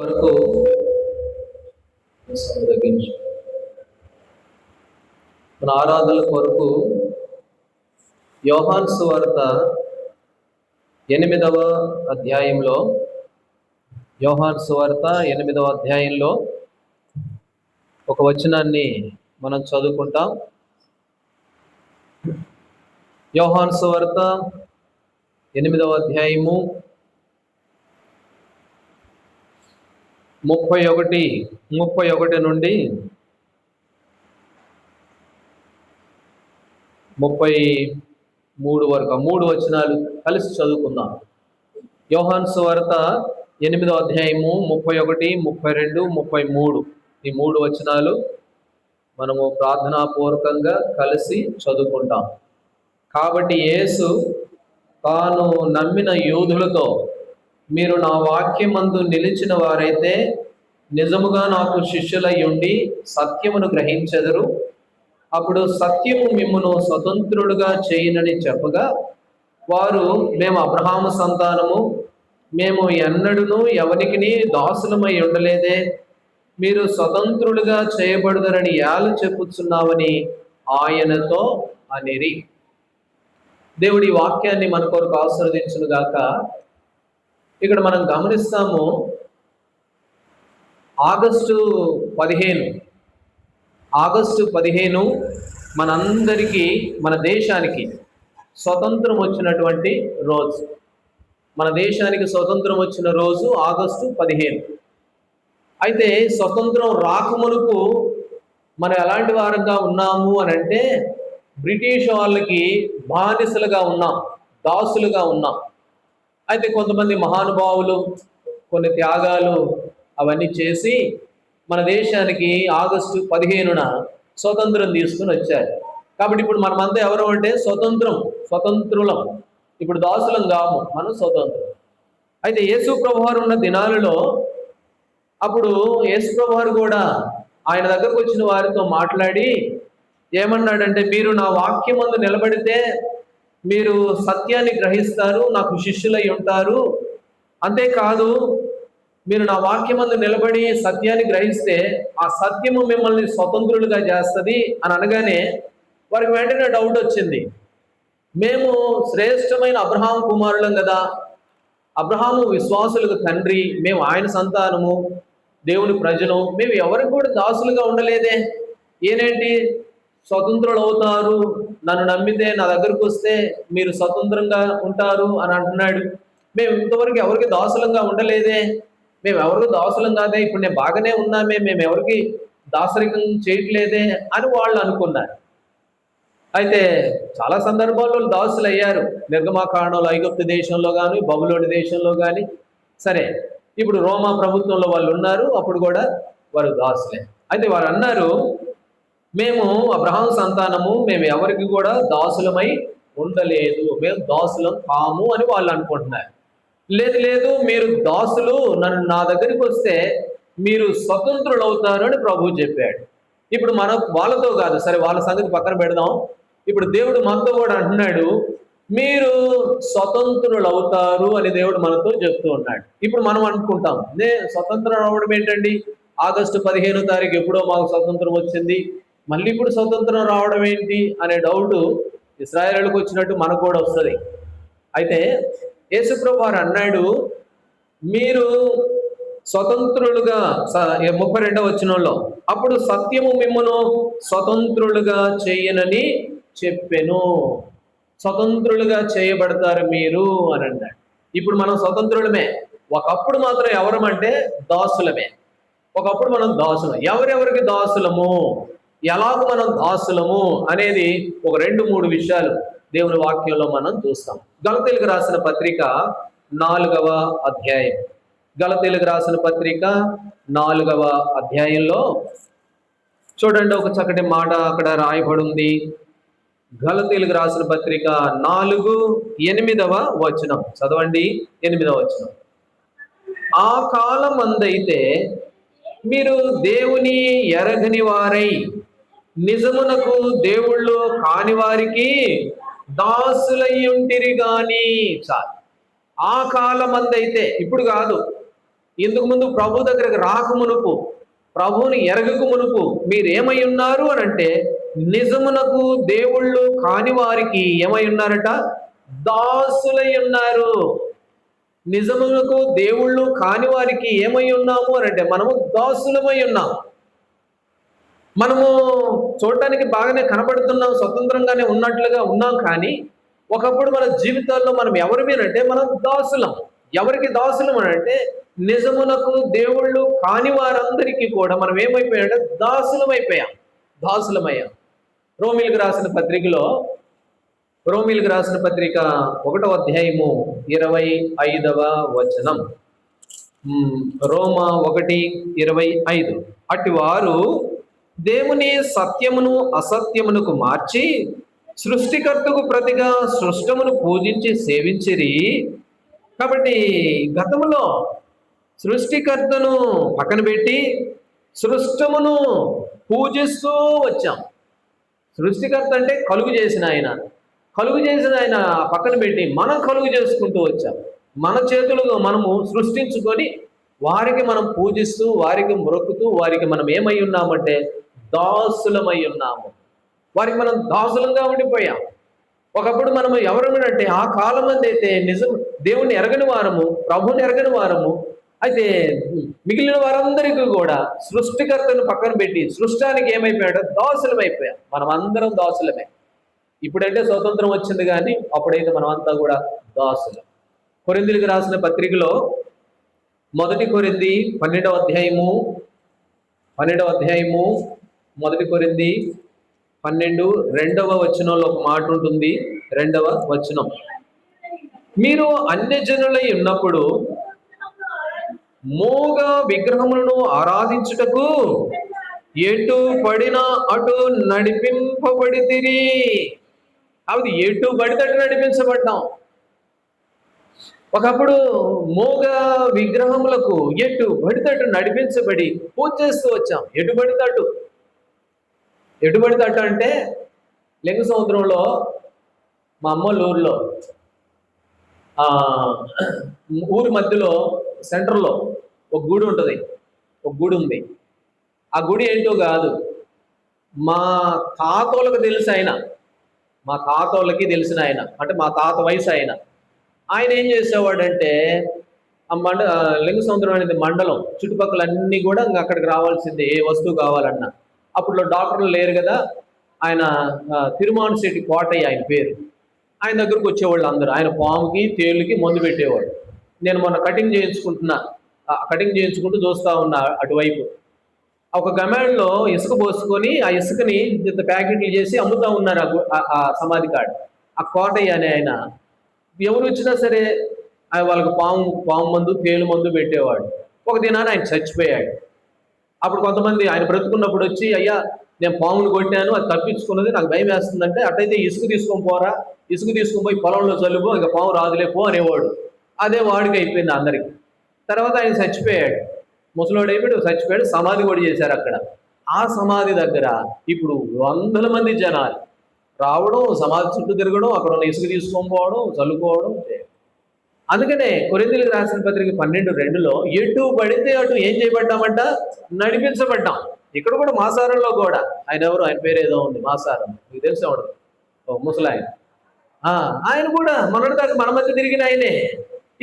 వరకు తగ్గించు. మన ఆరాధనల కొరకు యోహాను సువార్త 8వ అధ్యాయంలో యోహాను సువార్త 8వ అధ్యాయంలో ఒక వచనాన్ని మనం చదువుకుంటాం. యోహాను సువార్త 8వ అధ్యాయము 31 నుండి 33 వరకు 3 వచనాలు కలిసి చదువుకుందాం. యోహాను సువార్త 8వ అధ్యాయము 31, 32, 33 ఈ 3 వచనాలు మనము ప్రార్థనాపూర్వకంగా కలిసి చదువుకుంటాం. కాబట్టి యేసు తాను నమ్మిన యూదులతో, మీరు నా వాక్యమందు నిలిచిన వారైతే నిజముగా నాకు శిష్యులై ఉండి సత్యమును గ్రహించెదరు. అప్పుడు సత్యము మిమ్మును స్వతంత్రులుగా చేయునని చెప్పగా, వారు మేము అబ్రహాము సంతానము, మేము ఎన్నడూను ఎవరికి దాసులమై ఉండలేదే, మీరు స్వతంత్రులుగా చేయబడుదరని ఏల చెప్పుచున్నావని ఆయనతో అనిరి. దేవుడి వాక్యాన్ని మన కొరకు ఆశీర్వదించును గాక. ఇక్కడ మనం గమనిస్తాము, ఆగస్టు 15 మనందరికీ, మన దేశానికి స్వతంత్రం వచ్చినటువంటి రోజు. మన దేశానికి స్వతంత్రం వచ్చిన రోజు ఆగస్టు 15. అయితే స్వతంత్రం రాకమునుపు మనం ఎలాంటి వారంగా ఉన్నాము అని అంటే, బ్రిటిష్ వాళ్ళకి బానిసలుగా ఉన్నాం, దాసులుగా ఉన్నాం. అయితే కొంతమంది మహానుభావులు కొన్ని త్యాగాలు అవన్నీ చేసి మన దేశానికి ఆగస్టు 15న స్వతంత్రం తీసుకుని వచ్చారు. కాబట్టి ఇప్పుడు మనమంతా ఎవరు అంటే స్వతంత్రులం. ఇప్పుడు దాసులం కాము, మనం స్వతంత్రం. అయితే యేసు ప్రభువారు ఉన్న దినాలలో అప్పుడు యేసు ప్రభువారు కూడా ఆయన దగ్గరకు వచ్చిన వారితో మాట్లాడి ఏమన్నాడంటే, మీరు నా వాక్యమందు నిలబడితే మీరు సత్యాన్ని గ్రహిస్తారు, నాకు శిష్యులై ఉంటారు. అంతేకాదు, మీరు నా వాక్యమందు నిలబడి సత్యాన్ని గ్రహిస్తే ఆ సత్యము మిమ్మల్ని స్వతంత్రులుగా చేస్తుంది అని అనగానే వారికి వెంటనే డౌట్ వచ్చింది. మేము శ్రేష్టమైన అబ్రహాము కుమారులం కదా, అబ్రహాము విశ్వాసులకు తండ్రి, మేము ఆయన సంతానము, దేవుని ప్రజలు, మేము ఎవరికి కూడా దాసులుగా ఉండలేదే, ఏనేంటి స్వతంత్రులు అవుతారు, నన్ను నమ్మితే నా దగ్గరకు వస్తే మీరు స్వతంత్రంగా ఉంటారు అని అంటున్నాడు. మేము ఇంతవరకు ఎవరికి దాసులంగా ఉండలేదే, మేము ఎవరికి దాసులం కాదే, ఇప్పుడు నేను బాగానే ఉన్నామే, మేము ఎవరికి దాసరికం చేయట్లేదే అని వాళ్ళు అనుకున్నారు. అయితే చాలా సందర్భాల్లో దాసులు అయ్యారు. నిర్గమాకాండంలో ఐగుప్తు దేశంలో కానీ, బబులోని దేశంలో కానీ. సరే, ఇప్పుడు రోమా ప్రభుత్వంలో వాళ్ళు ఉన్నారు, అప్పుడు కూడా వారు దాసులే. అయితే వారు అన్నారు, మేము అబ్రహాము సంతానము, మేము ఎవరికి కూడా దాసులమై ఉండలేదు, మేము దాసులం కాము అని వాళ్ళు అనుకుంటున్నారు. లేదు, మీరు దాసులు, నా దగ్గరికి వస్తే మీరు స్వతంత్రులు అవుతారు అని ప్రభువు చెప్పాడు. ఇప్పుడు మనం వాళ్ళతో కాదు, సరే వాళ్ళ సంగతి పక్కన పెడదాం. ఇప్పుడు దేవుడు మనతో కూడా అంటున్నాడు, మీరు స్వతంత్రులు అవుతారు అని దేవుడు మనతో చెప్తూ ఉన్నాడు. ఇప్పుడు మనం అనుకుంటాం, స్వతంత్రం అవడం ఏంటండి, ఆగస్టు 15వ తారీఖు ఎప్పుడో మాకు స్వతంత్రం వచ్చింది, మళ్ళీ ఇప్పుడు స్వతంత్రం రావడం ఏంటి అనే డౌట్ ఇశ్రాయేలుకు వచ్చినట్టు మనకు కూడా వస్తుంది. అయితే యేసుప్రభువు వారు అన్నాడు, మీరు స్వతంత్రులుగా 32వ వచనంలో, అప్పుడు సత్యము మిమ్మును స్వతంత్రులుగా చేయనని చెప్పెను. స్వతంత్రులుగా చేయబడతారు మీరు అని అన్నాడు. ఇప్పుడు మనం స్వతంత్రులమే. ఒకప్పుడు మాత్రం ఎవరమంటే దాసులమే. ఒకప్పుడు మనం దాసులం. ఎవరెవరికి దాసులము, ఎలాగ మనం దాసులము అనేది ఒక 2-3 విషయాలు దేవుని వాక్యంలో మనం చూస్తాం. గలతీయులకు రాసిన పత్రిక 4వ అధ్యాయం. గలతీయులకు రాసిన పత్రిక 4వ అధ్యాయంలో చూడండి, ఒక చక్కటి మాట అక్కడ రాయబడి ఉంది. గలతీయులకు రాసిన పత్రిక 4:8 వచనం చదవండి. 8వ వచనం, ఆ కాలమందైతే మీరు దేవుని ఎరగని వారై నిజమునకు దేవుళ్ళు కాని వారికి దాసులయ్యుంటిరి గాని. చాలు, ఆ కాలమందైతే, ఇప్పుడు కాదు, ఇంతకు ముందు ప్రభు దగ్గరకు రాక మునుపు, ప్రభువుని ఎరగక మునుపు మీరేమై ఉన్నారు అని అంటే, నిజమునకు దేవుళ్ళు కాని వారికి ఏమై ఉన్నారట? దాసులై ఉన్నారు. నిజమునకు దేవుళ్ళు కాని వారికి ఏమై ఉన్నాము అని అంటే, మనము దాసులమై ఉన్నాం. మనము చూడటానికి బాగానే కనబడుతున్నాం, స్వతంత్రంగానే ఉన్నట్లుగా ఉన్నాం. కానీ ఒకప్పుడు మన జీవితాల్లో మనం ఎవరిమేనంటే మనం దాసులం. ఎవరికి దాసులం అని అంటే, నిజమునకు దేవుళ్ళు కాని వారందరికీ కూడా మనం ఏమైపోయామంటే దాసులమైపోయాం, దాసులమయ్యాం. రోమీలకు రాసిన పత్రికలో, రోమీలకు రాసిన పత్రిక 1వ అధ్యాయము 25వ వచనం. రోమ 1:25. అట్టి వారు దేవుని సత్యమును అసత్యమునకు మార్చి సృష్టికర్తకు ప్రతిగా సృష్టమును పూజించి సేవించిరి. కాబట్టి గతంలో సృష్టికర్తను పక్కన పెట్టి సృష్టమును పూజిస్తూ వచ్చాం. సృష్టికర్త అంటే కలుగు చేసిన ఆయన, కలుగు చేసిన ఆయన పక్కన పెట్టి మనం కలుగు చేసుకుంటూ వచ్చాం. మన చేతులుగా మనము సృష్టించుకొని వారికి మనం పూజిస్తూ, వారికి మొక్కుతూ, వారికి మనం ఏమై ఉన్నామంటే దాసులమై ఉన్నాము. వారికి మనం దాసులంగా ఉండిపోయాం. ఒకప్పుడు మనము ఎవరమంటే, ఆ కాలం అయితే నిజం దేవుణ్ణి ఎరగని వారము, ప్రభువుని ఎరగని వారము. అయితే మిగిలిన వారందరికీ కూడా సృష్టికర్తను పక్కన పెట్టి సృష్టానికి ఏమైపోయాడో దాసులమైపోయాం. మనం అందరం దాసులమే. ఇప్పుడంటే స్వతంత్రం వచ్చింది, కానీ అప్పుడైతే మనం అంతా కూడా దాసులం. కొరింథీయులకు రాసిన పత్రికలో 1 కొరింథీ 12వ అధ్యాయము 1 కొరింథీ 12 2వ వచనంలో ఒక మాట ఉంటుంది. 2వ వచనం, మీరు అన్యజనులై ఉన్నప్పుడు మోగ విగ్రహములను ఆరాధించుటకు ఎటు పడినా అటు నడిపింపబడితిరి. అది ఎటు పడితే అటు నడిపించబడ్డాం. ఒకప్పుడు మోగ విగ్రహములకు ఎటు పడితే అటు నడిపించబడి పూజ చేస్తూ వచ్చాం. ఎటు పడితే అటు అంటే, లింగ సముద్రంలో మా అమ్మోళ్ళ ఊరిలో ఊరి మధ్యలో సెంటర్లో ఒక గుడి ఉంటుంది. ఒక గుడి ఉంది. ఆ గుడి ఏంటో కాదు, మా తాతోళ్ళకి తెలిసి ఆయన, మా తాతోళ్ళకి తెలిసిన ఆయన, అంటే మా తాత వయసు ఆయన ఏం చేసేవాడంటే, ఆ లింగ సముద్రం అనేది మండలం, చుట్టుపక్కల అన్నీ కూడా ఇంకా అక్కడికి రావాల్సిందే ఏ వస్తువు కావాలన్నా. అప్పుడు డాక్టర్లు లేరు కదా. ఆయన తిరుమాను శెట్టి కోటయ్య ఆయన పేరు. ఆయన దగ్గరకు వచ్చేవాళ్ళు అందరూ. ఆయన పాముకి తేలుకి మందు పెట్టేవాడు. నేను మొన్న కటింగ్ చేయించుకుంటూ చూస్తూ ఉన్నా అటువైపు. ఒక గమేళ్ళలో ఇసుక పోసుకొని ఆ ఇసుకని ఇంత ప్యాకెట్లు చేసి అమ్ముతూ ఉన్నారు ఆ సమాధి కాడ. ఆ కోటయ్య అనే ఆయన ఎవరు వచ్చినా సరే వాళ్ళకి పాము మందు తేలు మందు పెట్టేవాడు. ఒక దినాన్ని ఆయన చచ్చిపోయాడు. అప్పుడు కొంతమంది ఆయన బ్రతుకున్నప్పుడు వచ్చి, అయ్యా నేను పామును కొట్టాను, అది తప్పించుకున్నది, నాకు భయం వేస్తుందంటే, అట్టయితే ఇసుక తీసుకొని పోరా, ఇసుక తీసుకొని పోయి పొలంలో చల్లుకో, ఇంకా పాము రాదులే పో అనేవాడు. అదే వాడికి అయిపోయింది అందరికి. తర్వాత ఆయన చచ్చిపోయాడు, ముసలోడు అయిపోయాడు, చచ్చిపోయాడు. సమాధి కూడా చేశారు అక్కడ. ఆ సమాధి దగ్గర ఇప్పుడు వందల మంది జనాలు రావడం, సమాధి చుట్టూ తిరగడం, అక్కడ ఉన్న ఇసుక తీసుకొని పోవడం, చల్లుకోవడం. అందుకనే కొరింథీయులకు రాసిన పత్రిక 12:2లో ఎటు పడితే అటు ఏం చేయబడ్డామంట? నడిపించబడ్డాం. ఇక్కడ కూడా మాసారంలో కూడా ఆయన ఎవరు, ఆయన పేరు ఏదో ఉంది, మాసారం, మీకు తెలిసే ఉండదు, ముసలాయన. ఆయన కూడా మొన్నటి దాకా మన మధ్య తిరిగిన ఆయనే.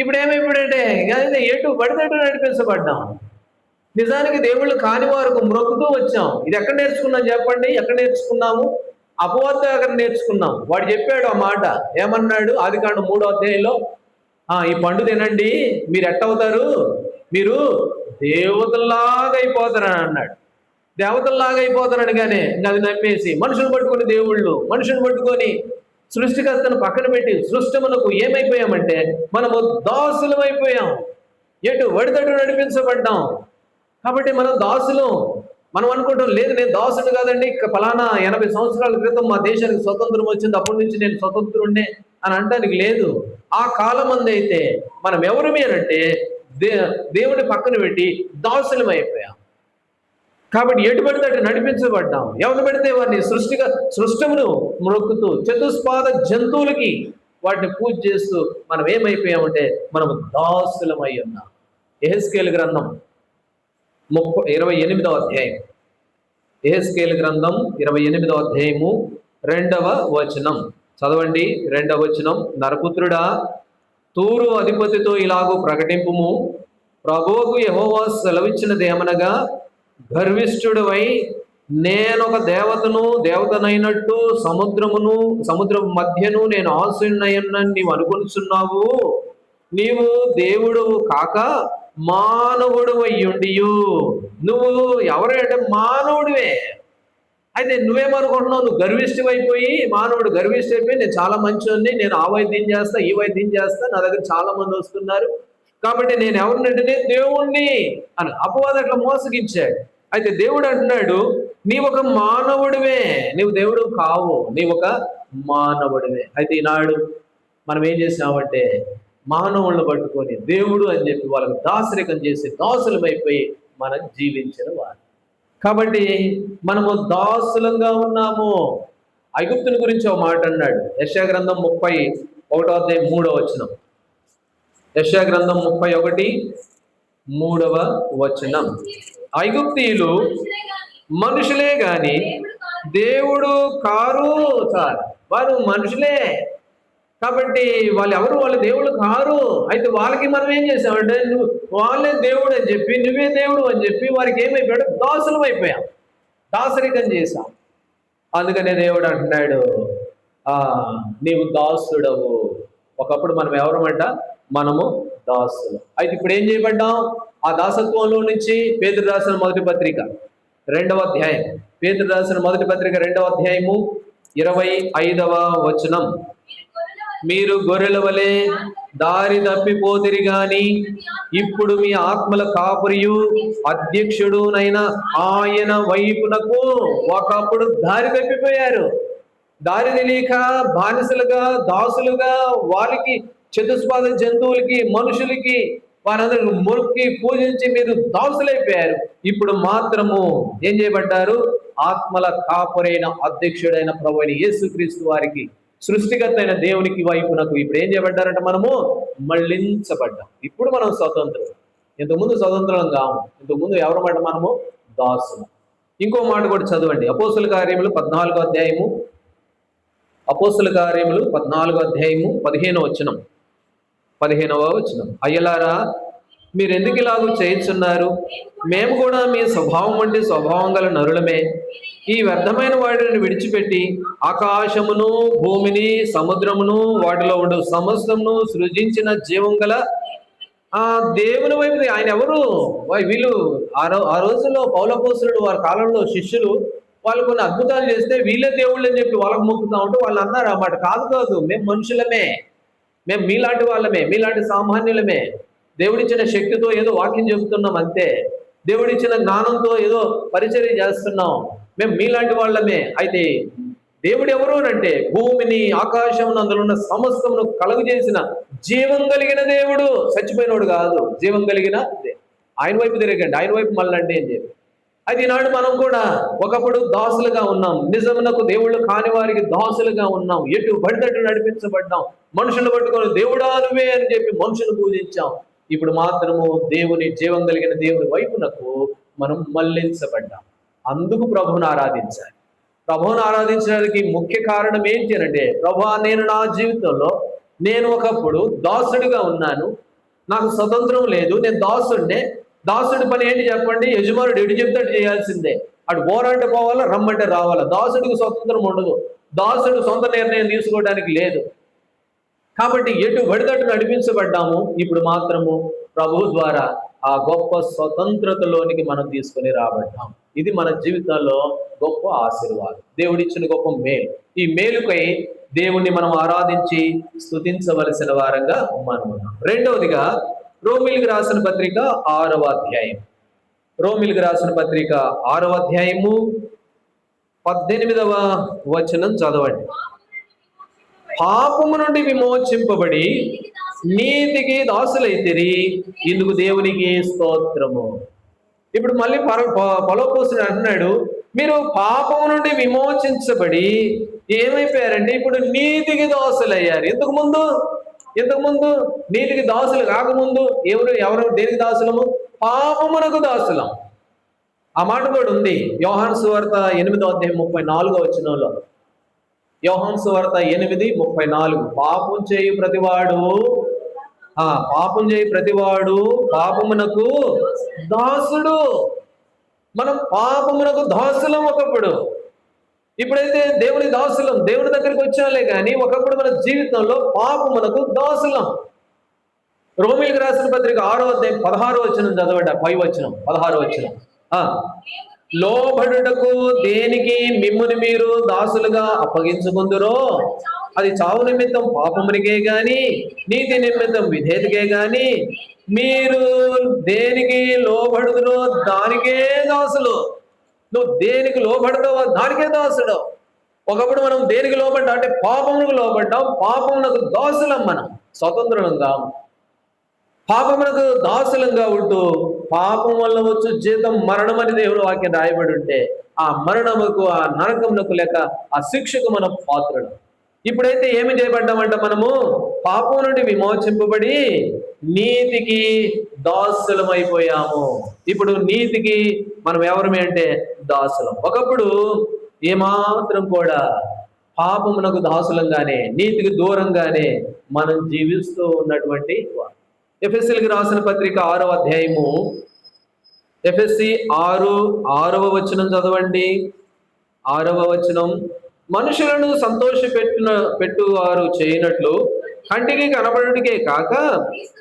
ఇప్పుడు ఏమైపోయాడంటే ఎటు పడితే అటు నడిపించబడ్డాం. నిజానికి దేవుళ్ళు కాని వారికి మ్రొక్కుతూ వచ్చాం. ఇది ఎక్కడ నేర్చుకున్నాం చెప్పండి? ఎక్కడ నేర్చుకున్నాము? అపవాద దగ్గర నేర్చుకున్నాం. వాడు చెప్పాడు ఆ మాట. ఏమన్నాడు? ఆదికాండం 3వ అధ్యాయంలో, ఈ పండు తినండి, మీరు ఎట్టవుతారు, మీరు దేవతల్లాగా అయిపోతారని అన్నాడు. దేవతల్లాగా అయిపోతారని కానీ ఇంకా అది నమ్మేసి మనుషులు పట్టుకొని, మనుషులు పట్టుకొని సృష్టికర్తను పక్కన పెట్టి సృష్టమునకు ఏమైపోయామంటే మనము దాసులమైపోయాం. ఎటు వడితటు నడిపించబడ్డాం. కాబట్టి మనం దాసులు. మనం అనుకుంటాం, లేదు నేను దాసుడు కాదండి, ఫలానా 80 సంవత్సరాల క్రితం మా దేశానికి స్వతంత్రం వచ్చింది, అప్పటి నుంచి నేను స్వతంత్రుడినే అని అంటానికి లేదు. ఆ కాలం అయితే మనం ఎవరిమి అంటే దేవుని పక్కన పెట్టి దాసులం అయిపోయాం. కాబట్టి ఎటు పడితే అటు నడిపించబడ్డాం. ఎవరు పెడితే వారిని సృష్టమును మొక్కుతూ చతుస్పాద జంతువులకి వాటిని పూజ చేస్తూ మనం ఏమైపోయామంటే మనం దాసులమై ఉన్నాం. యెహెజ్కేలు గ్రంథం 28వ అధ్యాయం. యెహెజ్కేలు గ్రంథం 28వ అధ్యాయము 2వ వచనం చదవండి. 2వ వచనం, నరపుత్రుడా, తూరు అధిపతితో ఇలాగూ ప్రకటింపుము, ప్రభువుకు యెహోవా సెలవిచ్చినదేమనగా, గర్విష్ఠుడవై నేనొక దేవతనైనట్టు సముద్రము మధ్యను నేను ఆశీనుడనని నీవు అనుకొనుచున్నావు. నీవు దేవుడు కాక మానవుడు అయ్యుండియు. నువ్వు ఎవరంటే మానవుడివే. అయితే నువ్వేమనుకుంటున్నావు? నువ్వు గర్విష్ఠమైపోయి, మానవుడు గర్విష్ఠమైపోయి, నేను చాలా మంచివాడిని, నేను ఆ వైద్యం చేస్తా, ఈ వైద్యం చేస్తా, నా దగ్గర చాలా మంది వస్తున్నారు కాబట్టి నేను ఎవరినంటే దేవుణ్ణి అని అపవాది అట్లా మోసగించాడు. అయితే దేవుడు అంటున్నాడు, నీవొక మానవుడివే, నీవు దేవుడు కావు, నీవొక మానవుడివే. అయితే ఈనాడు మనం ఏం చేసామంటే మానవులను పట్టుకొని దేవుడు అని చెప్పి వాళ్ళకి దాసరికం చేసి దాసులమైపోయి మనం జీవించిన వారు. కాబట్టి మనము దాసులంగా ఉన్నాము. ఐగుప్తుని గురించి ఒక మాట అన్నాడు. యెషయా గ్రంథం 31వ అధ్యాయం 3వ వచనం. యెషయా గ్రంథం 31:3 వచనం. ఐగుప్తీయులు మనుషులే గాని దేవుడు కారు. చాలు, వారు మనుషులే కాబట్టి వాళ్ళు దేవుడు కారు. అయితే వాళ్ళకి మనం ఏం చేసామంటే వాళ్ళే దేవుడు అని చెప్పి, నువ్వే దేవుడు అని చెప్పి వారికి ఏమైపోయాడు? దాసులం అయిపోయాం, దాసరికం చేశాం. అందుకనే దేవుడు అంటున్నాడు, నీవు దాసుడవు. ఒకప్పుడు మనం ఎవరమంట? మనము దాసులు. అయితే ఇప్పుడు ఏం చేయబడ్డాం? ఆ దాసత్వంలో నుంచి పేతురు రాసిన మొదటి పత్రిక 2వ అధ్యాయం, పేతురు రాసిన మొదటి పత్రిక 2వ అధ్యాయము 25వ వచనం. మీరు గొర్రెల వలె దారి తప్పిపోతిరి గాని ఇప్పుడు మీ ఆత్మల కాపురియు అధ్యక్షుడునైన ఆయన వైపునకు. ఒకప్పుడు దారి తప్పిపోయారు, దారి తెలియక బానిసలుగా, దాసులుగా, వారికి చతుస్పాద జంతువులకి, మనుషులకి, వారందరూ మొక్కి పూజించి మీరు దాసులైపోయారు. ఇప్పుడు మాత్రము ఏం చేయబడ్డారు? ఆత్మల కాపురైన అధ్యక్షుడైన ప్రభువైన యేసుక్రీస్తు వారికి, సృష్టికర్త అయిన దేవునికి వైపునకు ఇప్పుడు ఏం చేయబడ్డారంట? మనము మళ్ళించబడ్డాం. ఇప్పుడు మనం స్వతంత్రం. ఇంతకుముందు స్వతంత్రం కాము. ఇంతకుముందు ఎవరమాట? మనము దాసులు. ఇంకో మాట కూడా చదవండి. అపోస్తుల కార్యములు 14వ అధ్యాయము, అపోస్తుల కార్యములు 14వ అధ్యాయము 15వ వచనం. అయ్యలారా, మీరు ఎందుకు ఇలాగూ చేయుచున్నారు? మేము కూడా మీ స్వభావం వంటి స్వభావం గల నరులమే. ఈ వ్యర్థమైన వాటిని విడిచిపెట్టి ఆకాశమును, భూమిని, సముద్రమును, వాటిలో ఉండు సమస్తమును సృజించిన జీవం గల ఆ దేవుని వైపు. ఆయన ఎవరు? వీళ్ళు ఆ రోజుల్లో పౌలపోస్తులు వారి కాలంలో శిష్యులు వాళ్ళు కొన్ని అద్భుతాలు చేస్తే వీళ్ళే దేవుళ్ళు అని చెప్పి వాళ్ళకు మొక్కుతా ఉంటే వాళ్ళు అన్నారు అన్నమాట, కాదు, మేము మనుషులమే, మేము మీలాంటి వాళ్ళమే, మీలాంటి సామాన్యులమే. దేవుడిచ్చిన శక్తితో ఏదో వాక్యం చెబుతున్నాం అంతే, దేవుడిచ్చిన జ్ఞానంతో ఏదో పరిచర్య చేస్తున్నాం, మేము మీలాంటి వాళ్ళమే. అయితే దేవుడు ఎవరు అంటే భూమిని, ఆకాశమును, అందులో ఉన్న సమస్తమును కలుగు చేసిన జీవం కలిగిన దేవుడు. చచ్చిపోయినోడు కాదు, జీవం కలిగిన ఆయన వైపు తిరగండి, ఆయన వైపు మళ్ళండి అని చెప్పి. అది ఈనాడు మనం కూడా ఒకప్పుడు దాసులుగా ఉన్నాం, నిజమునకు దేవుళ్ళు కాని వారికి దాసులుగా ఉన్నాం, ఎటు పడితట్టు నడిపించబడ్డాం, మనుషులు పట్టుకొని దేవుడా నువ్వే అని చెప్పి మనుషులు పూజించాం. ఇప్పుడు మాత్రము దేవుని, జీవం కలిగిన దేవుని వైపునకు మనం మళ్ళించబడ్డాం. అందుకు ప్రభువును ఆరాధించాలి. ప్రభువును ఆరాధించడానికి ముఖ్య కారణం ఏంటి అంటే, ప్రభువా, నేను నా జీవితంలో నేను ఒకప్పుడు దాసుడిగా ఉన్నాను, నాకు స్వతంత్రం లేదు, నేను దాసుడినే. దాసుడి పని ఏంటి చెప్పండి? యజమానుడు ఎటు చెప్తాడు చేయాల్సిందే. అటు పోరంటే పోవాలా, రమ్మంటే రావాలా. దాసుడికి స్వతంత్రం ఉండదు, దాసుడు సొంత నిర్ణయం తీసుకోవడానికి లేదు. కాబట్టి ఎటు పడితట్టు నడిపించబడ్డాము. ఇప్పుడు మాత్రము ప్రభువు ద్వారా ఆ గొప్ప స్వతంత్రతలోనికి మనం తీసుకొని రాబడ్డాం. ఇది మన జీవితంలో గొప్ప ఆశీర్వాదం, దేవుడిచ్చిన గొప్ప మేలు. ఈ మేలుకై దేవుణ్ణి మనం ఆరాధించి స్తుతించవలసిన వారంగా మనం ఉన్నాం. రెండవదిగా రోమీయులకు రాసిన పత్రిక 6వ అధ్యాయం, రోమీయులకు రాసిన పత్రిక 6వ అధ్యాయము 18వ వచనం చదవండి. పాపము నుండి విమోచింపబడి నీతికి దాసులైతిరి, ఇందుకు దేవునికి స్తోత్రము. ఇప్పుడు మళ్ళీ పౌలపోస్తుడు అంటున్నాడు, మీరు పాపము నుండి విమోచించబడి ఏమైపోయారంటే ఇప్పుడు నీతికి దాసులయ్యారు. ఇంతకు ముందు ఇంతకుముందు నీతికి దాసులు కాకముందు ఎవరు దేనికి దాసులము? పాపమునకు దాసులం. ఆ మాట కూడా ఉంది యోహాను సువార్త 8:34 యోహాను సువార్త 8:34 పాపం చేయు ప్రతివాడు పాపమునకు దాసుడు. మనం పాపమునకు దాసులం ఒకప్పుడు. ఇప్పుడైతే దేవుని దాసులం, దేవుని దగ్గరికి వచ్చాలే కానీ ఒకప్పుడు మన జీవితంలో పాపమునకు దాసులం. రోమీయులకు రాసిన పత్రిక 6:16 చదవండి. 16 లోబడుటకు దేనికి మిమ్ముని మీరు దాసులుగా అప్పగించుకుందురో అది చావు నిమిత్తం పాపమునికే గాని నీతి నిమిత్తం విధేయతకే గాని మీరు దేనికి లోబడుదురో దానికే దాసులు. నువ్వు దేనికి లోబడతావో దానికే దాసుడు. ఒకప్పుడు మనం దేనికి లోబడ్డా అంటే పాపమునకు లోబడ్డాం, పాపమునకు దాసులం. మనం స్వతంత్రంగా పాపమునకు దాసులంగా ఉంటూ పాపం వల్ల వచ్చు జీతం మరణం అని దేవుడు వాక్యం రాయబడి ఉంటే ఆ మరణముకు, ఆ నరకమునకు లేక ఆ శిక్షకు మనం పాత్రుడు. ఇప్పుడైతే ఏమి చేయబడ్డామంట? మనము పాపం నుండి విమోచింపబడి నీతికి దాసులమైపోయాము. ఇప్పుడు నీతికి మనం ఎవరమే అంటే దాసులం. ఒకప్పుడు ఏమాత్రం కూడా పాపమునకు దాసులంగానే, నీతికి దూరంగానే మనం జీవిస్తూ ఉన్నటువంటి ఎఫెసీయులకు రాసిన పత్రిక 6వ అధ్యాయము ఎఫెసీ 6:6 చదవండి. 6 మనుషులను పెట్టువారు చేయనట్లు కంటికి కనబడుటకే కాక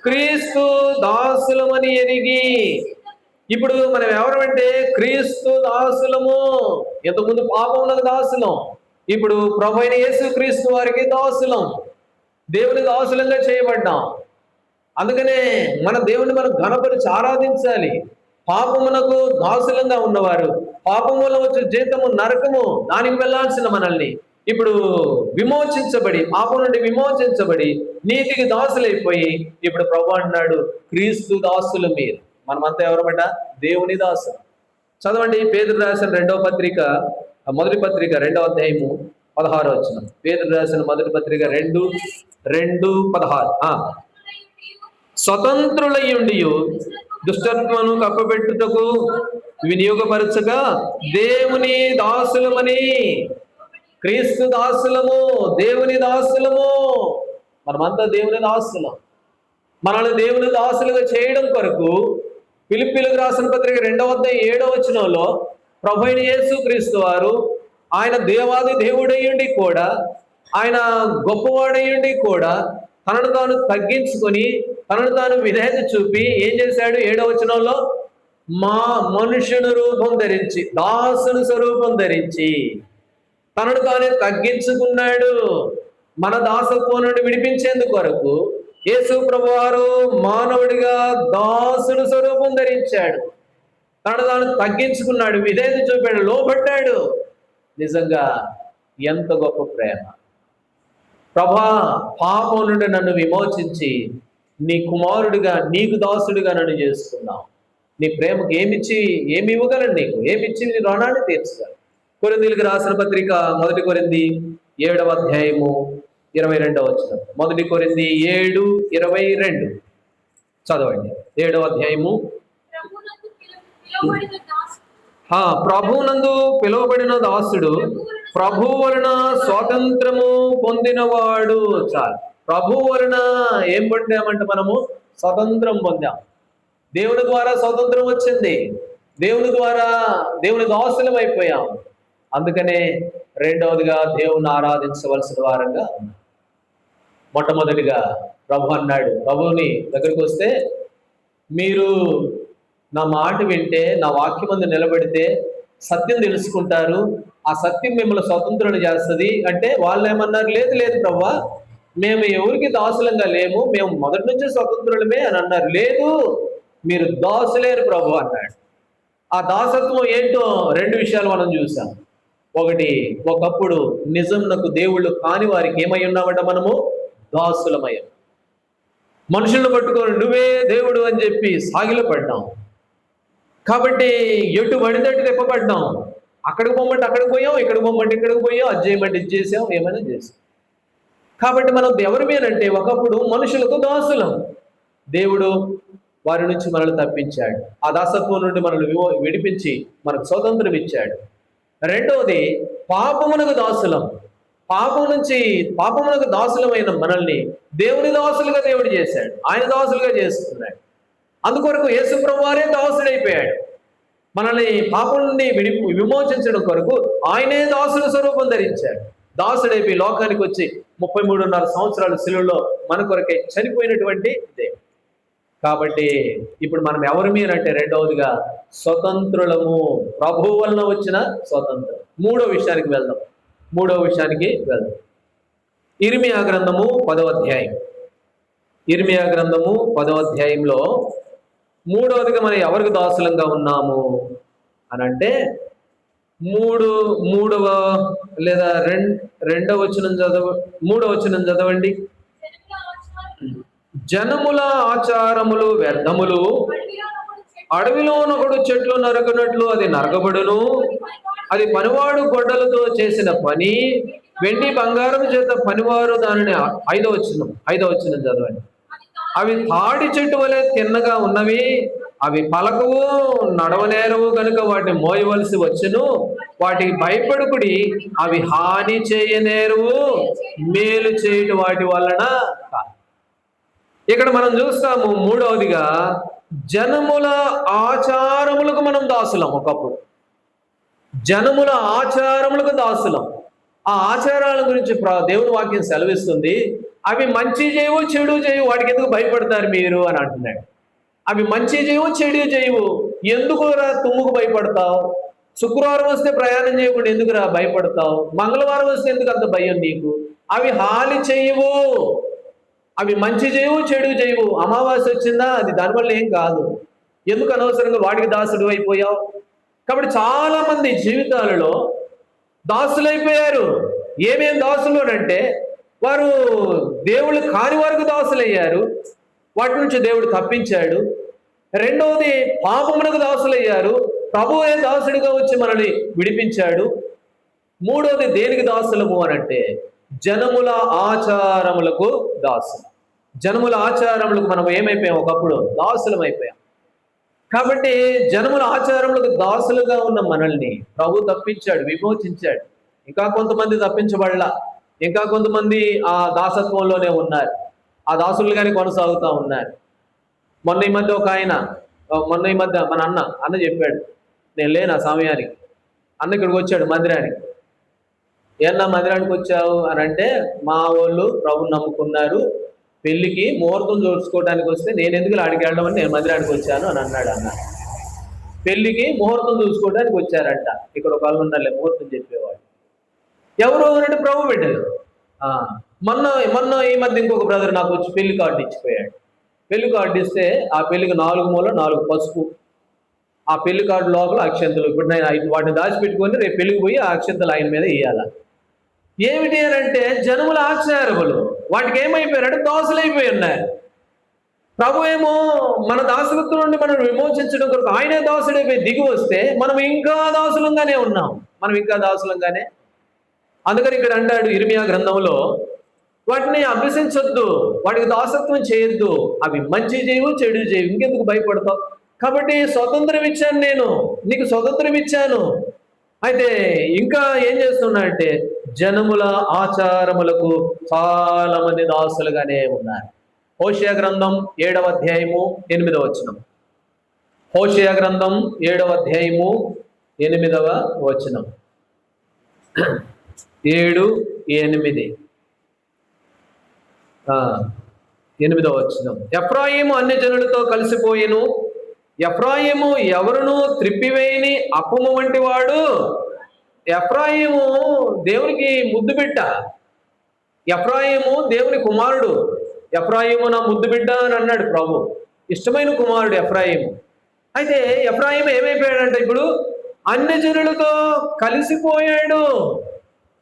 క్రీస్తు దాసులమని ఎరిగి. ఇప్పుడు మనం ఎవరమంటే క్రీస్తు దాసులము. ఇంతకుముందు పాపమునకు దాసులం, ఇప్పుడు ప్రభువైన యేసు క్రీస్తు వారికి దాసులం. దేవుని దాసులంగా చేయబడ్డాం. అందుకనే మన దేవుని మనం ఘనపరిచి ఆరాధించాలి. పాపమునకు దాసులంగా ఉన్నవారు, పాపం వల్ల వచ్చే జీతము నరకము, దానికి వెళ్లాల్సిన మనల్ని ఇప్పుడు విమోచించబడి, పాపం నుండి విమోచించబడి నీతికి దాసులైపోయి ఇప్పుడు ప్రభు అన్నాడు క్రీస్తు దాసులు మీరు. మనమంతా ఎవరమాట? దేవుని దాసులు. చదవండి పేతురు రాసిన మొదటి పత్రిక 2వ అధ్యాయము 16 పేతురు రాసిన మొదటి పత్రిక 2:16 స్వతంత్రులయ్యుండి దుష్టత్వను కప్పబెట్టుటకు వినియోగపరచగా దేవుని దాసులమని. క్రీస్తు దాసులము, దేవుని దాసులము. మనమంతా దేవుని దాసులం. మనల్ని దేవుని దాసులుగా చేయడం కొరకు ఫిలిప్పీయులకు రాసిన పత్రిక 2:7 ప్రభువైన యేసు క్రీస్తు వారు ఆయన దేవాది దేవుడయ్యుండి కూడా, ఆయన గొప్పవాడయ్యుండి కూడా తనను తాను తగ్గించుకొని తనను తాను విధేయత చూపి ఏం చేశాడు? 7వ మనుషుని రూపం ధరించి, దాసుని స్వరూపం ధరించి తనను తానే తగ్గించుకున్నాడు. మన దాసత్వం నుండి విడిపించేందుకు కొరకు యేసు ప్రభువారు మానవుడిగా దాసుని స్వరూపం ధరించాడు. తనను తాను తగ్గించుకున్నాడు, విధేయత చూపాడు, లోబడ్డాడు. నిజంగా ఎంత గొప్ప ప్రేమ! ప్రభా, పాపం నుండి నన్ను విమోచించి నీ కుమారుడిగా, నీకు దాసుడిగా నన్ను చేసుకున్నావు. నీ ప్రేమకు ఏమి ఇవ్వగలను? నీకు ఏమిచ్చి నీ రుణాన్ని తీర్చగలను? కొరింథీయులకు రాసిన పత్రిక 1 కొరింథీ 7వ అధ్యాయము 22 1 కొరింథీ 7:22 చదవండి. 7వ అధ్యాయము. ప్రభువునందు పిలువబడిన దాసుడు ప్రభువు వలన స్వాతంత్రము పొందినవాడు. చాలు. ప్రభువు వలన ఏం పొందామంటే మనము స్వతంత్రం పొందాం. దేవుని ద్వారా స్వతంత్రం వచ్చింది. దేవుని ద్వారా దేవుని దాసులం అయిపోయాం. అందుకనే రెండవదిగా దేవుని ఆరాధించవలసిన వారంగా ఉన్నాం. మొట్టమొదటిగా ప్రభు అన్నాడు, ప్రభువుని దగ్గరికి వస్తే మీరు నా మాట వింటే, నా వాక్యమందు నిలబడితే సత్యం తెలుసుకుంటారు, ఆ సత్యం మిమ్మల్ని స్వతంత్రులు చేస్తుంది అంటే వాళ్ళు ఏమన్నారు? లేదు ప్రభువా, మేము ఎవరికి దాసులంగా లేము, మేము మొదటి నుంచి స్వతంత్రులమే అని అన్నారు. లేదు, మీరు దాసులేరు ప్రభు అన్నాడు. ఆ దాసత్వం ఏంటో 2 విషయాలు మనం చూసాం. ఒకటి, ఒకప్పుడు నిజంనకు దేవుళ్ళు కాని వారికి ఏమై ఉన్నామంట? మనము దాసులమయ్యాం. మనుషులను పట్టుకొని నువ్వే దేవుడు అని చెప్పి సాగిలు పడ్డాం. కాబట్టి ఎటు పడినట్టు తిప్పబడ్డాం. అక్కడికి పోమంటే అక్కడికి పోయాం, ఇక్కడికి పోమంటే ఇక్కడికి పోయాం, అది చేయమంటే ఇది చేసాం, ఏమైనా చేసాం. కాబట్టి మనం ఎవరిమేనంటే ఒకప్పుడు మనుషులకు దాసులం. దేవుడు వారి నుంచి మనల్ని తప్పించాడు. ఆ దాసత్వం నుండి మనల్ని విడిపించి మనకు స్వతంత్రం ఇచ్చాడు. రెండవది, పాపమునకు దాసులం. పాపమునకు దాసులమైన మనల్ని దేవుని దాసులుగా దేవుడు చేశాడు. ఆయన దాసులుగా చేస్తున్నాడు. అందుకొరకు యేసు ప్రభువు వారే దాసుడైపోయాడు. మనల్ని పాపం నుండి విమోచించడం కొరకు ఆయనే దాసుల స్వరూపం ధరించాడు. దాసుడైపోయి లోకానికి వచ్చి 33.5 సంవత్సరాలు శిలువలో మన కొరకే చనిపోయినటువంటి దేవుడు. కాబట్టి ఇప్పుడు మనం ఎవరి మీరంటే రెండవదిగా స్వతంత్రులము, ప్రభువు వలన వచ్చిన స్వతంత్రం. మూడో విషయానికి వెళ్దాం. ఇర్మియా గ్రంథము 10వ అధ్యాయం. ఇర్మియా గ్రంథము 10వ అధ్యాయంలో మూడవదిగా మనం ఎవరికి దాసులంగా ఉన్నాము అని అంటే మూడవ లేదా రెండవ వచనం మూడవ వచనం చదవండి. జనముల ఆచారములు వ్యర్థములు, అడవిలోనొకడు చెట్లు నరకనట్లు అది నరకబడును. అది పనివాడు గొడ్డలతో చేసిన పని, వెండి బంగారం చేత పనివారు దానిని. ఐదవ వచనం చదవండి. అవి తాడి చెట్టు వలె తిన్నగా ఉన్నవి, అవి పలకవు, నడవనేరవు కనుక వాటిని మోయవలసి వచ్చును. వాటికి భయపడుకుడి, అవి హాని చేయనేరువు, మేలు చేయటి వాటి వలన కాదు. ఇక్కడ మనం చూస్తాము మూడవదిగా జనముల ఆచారములకు మనం దాసులం. ఒకప్పుడు జనముల ఆచారములకు దాసులం. ఆ ఆచారాల గురించి దేవుని వాక్యం సెలవిస్తుంది. అవి మంచి చేయవు, చెడు చేయవు, వాటికి ఎందుకు భయపడతారు మీరు అని అంటున్నాడు. అవి మంచి చేయవు, చెడు చేయవు, ఎందుకు రా తుమ్ముకు భయపడతావు? శుక్రవారం వస్తే ప్రయాణం చేయకుండా ఎందుకు రా భయపడతావు? మంగళవారం వస్తే ఎందుకు అంత భయం నీకు? అవి హాని చేయవు, అవి మంచి చేయవు, చెడు చేయవు. అమావాస్య వచ్చిందా, అది దానివల్ల ఏం కాదు. ఎందుకు అనవసరంగా వాటికి దాసుడు అయిపోయావు? కాబట్టి చాలా మంది జీవితాలలో దాసులైపోయారు. ఏమేం దాసులు అంటే వారు దేవుళ్ళు కాని వారికి దాసులయ్యారు. వాటి నుంచి దేవుడు తప్పించాడు. రెండవది, పాపమునకు దాసులయ్యారు. ప్రభువే దాసుడిగా వచ్చి మనల్ని విడిపించాడు. మూడవది, దేనికి దాసులము అనంటే జనముల ఆచారములకు దాసులు. జనముల ఆచారములకు మనం ఏమైపోయాం? ఒకప్పుడు దాసులం అయిపోయాం. కాబట్టి జనముల ఆచారములకు దాసులుగా ఉన్న మనల్ని ప్రభు తప్పించాడు, విమోచించాడు. ఇంకా కొంతమంది తప్పించబడలా, ఇంకా కొంతమంది ఆ దాసత్వంలోనే ఉన్నారు, ఆ దాసులుగానే కొనసాగుతూ ఉన్నారు. మొన్న ఈ మధ్య మన అన్న చెప్పాడు, నేను లేను ఆ సమయానికి. అన్న ఇక్కడికి వచ్చాడు మందిరానికి. ఏమన్నా మందిరానికి వచ్చావు అని అంటే, మా వాళ్ళు ప్రభుని నమ్ముకున్నారు, పెళ్లికి ముహూర్తం చూసుకోవడానికి వస్తే నేను ఎందుకు ఆడికి వెళ్ళడం అని నేను మందిరానికి వచ్చాను అని అన్నాడు. అన్న పెళ్లికి ముహూర్తం చూసుకోవడానికి వచ్చారంట. ఇక్కడ ఒక వాళ్ళు ఉండాలి ముహూర్తం చెప్పేవాడు. ఎవరు అంటే ప్రభు బిడ్డలు. మొన్న ఈ మధ్య ఇంకొక బ్రదర్ నాకు వచ్చి పెళ్లి కార్డు ఇచ్చిపోయాడు. పెళ్లి కార్డు ఇస్తే ఆ పెళ్లికి 4 మూల 4 పసుపు, ఆ పెళ్లి కార్డు లోపల అక్షంతలు. ఇప్పుడు నేను వాటిని దాచిపెట్టుకొని రేపు పెళ్లికి పోయి ఆ అక్షంతలు ఆయన మీద వేయాల. ఏమిటి అని అంటే జనముల ఆచారములు. వాటికి ఏమైపోయారంటే దాసులైపోయి ఉన్నారు. ప్రభు ఏమో మన దాసత్వం నుండి మనం విమోచించడం కొరకు ఆయనే దాసుడైపోయి దిగి వస్తే మనం ఇంకా దాసులంగానే ఉన్నాం. అందుకని ఇక్కడ అంటాడు ఇర్మియా గ్రంథంలో, వాటిని అభ్యసించొద్దు, వాటికి దాసత్వం చేయొద్దు, అవి మంచి చేయవు, చెడు చేయవు, ఇంకెందుకు భయపడతావు? కాబట్టి స్వతంత్రం ఇచ్చాను, నేను నీకు స్వతంత్రం ఇచ్చాను. అయితే ఇంకా ఏం చేస్తున్నాడంటే జనముల ఆచారములకు చాలా మంది దాసులుగానే ఉన్నారు. హోషేయ గ్రంథం 7వ అధ్యాయము 8వ వచనం. హోషేయ గ్రంథం 7వ అధ్యాయము 8వ వచనం. 7, 8. 8వ వచనం. ఎఫ్రాయిము అన్య జనులతో కలిసిపోయిను, ఎఫ్రాయిము ఎవరును త్రిప్పివేయని అప్పము వంటి వాడు. ఎఫ్రాయిము దేవునికి ముద్దు బిడ్డ, ఎఫ్రాయిము దేవుని కుమారుడు. ఎఫ్రాయిము నా ముద్దు బిడ్డ అని అన్నాడు ప్రభు. ఇష్టమైన కుమారుడు ఎఫ్రాయిము. అయితే ఎఫ్రాయిము ఏమైపోయాడంటే ఇప్పుడు అన్యజనులతో కలిసిపోయాడు.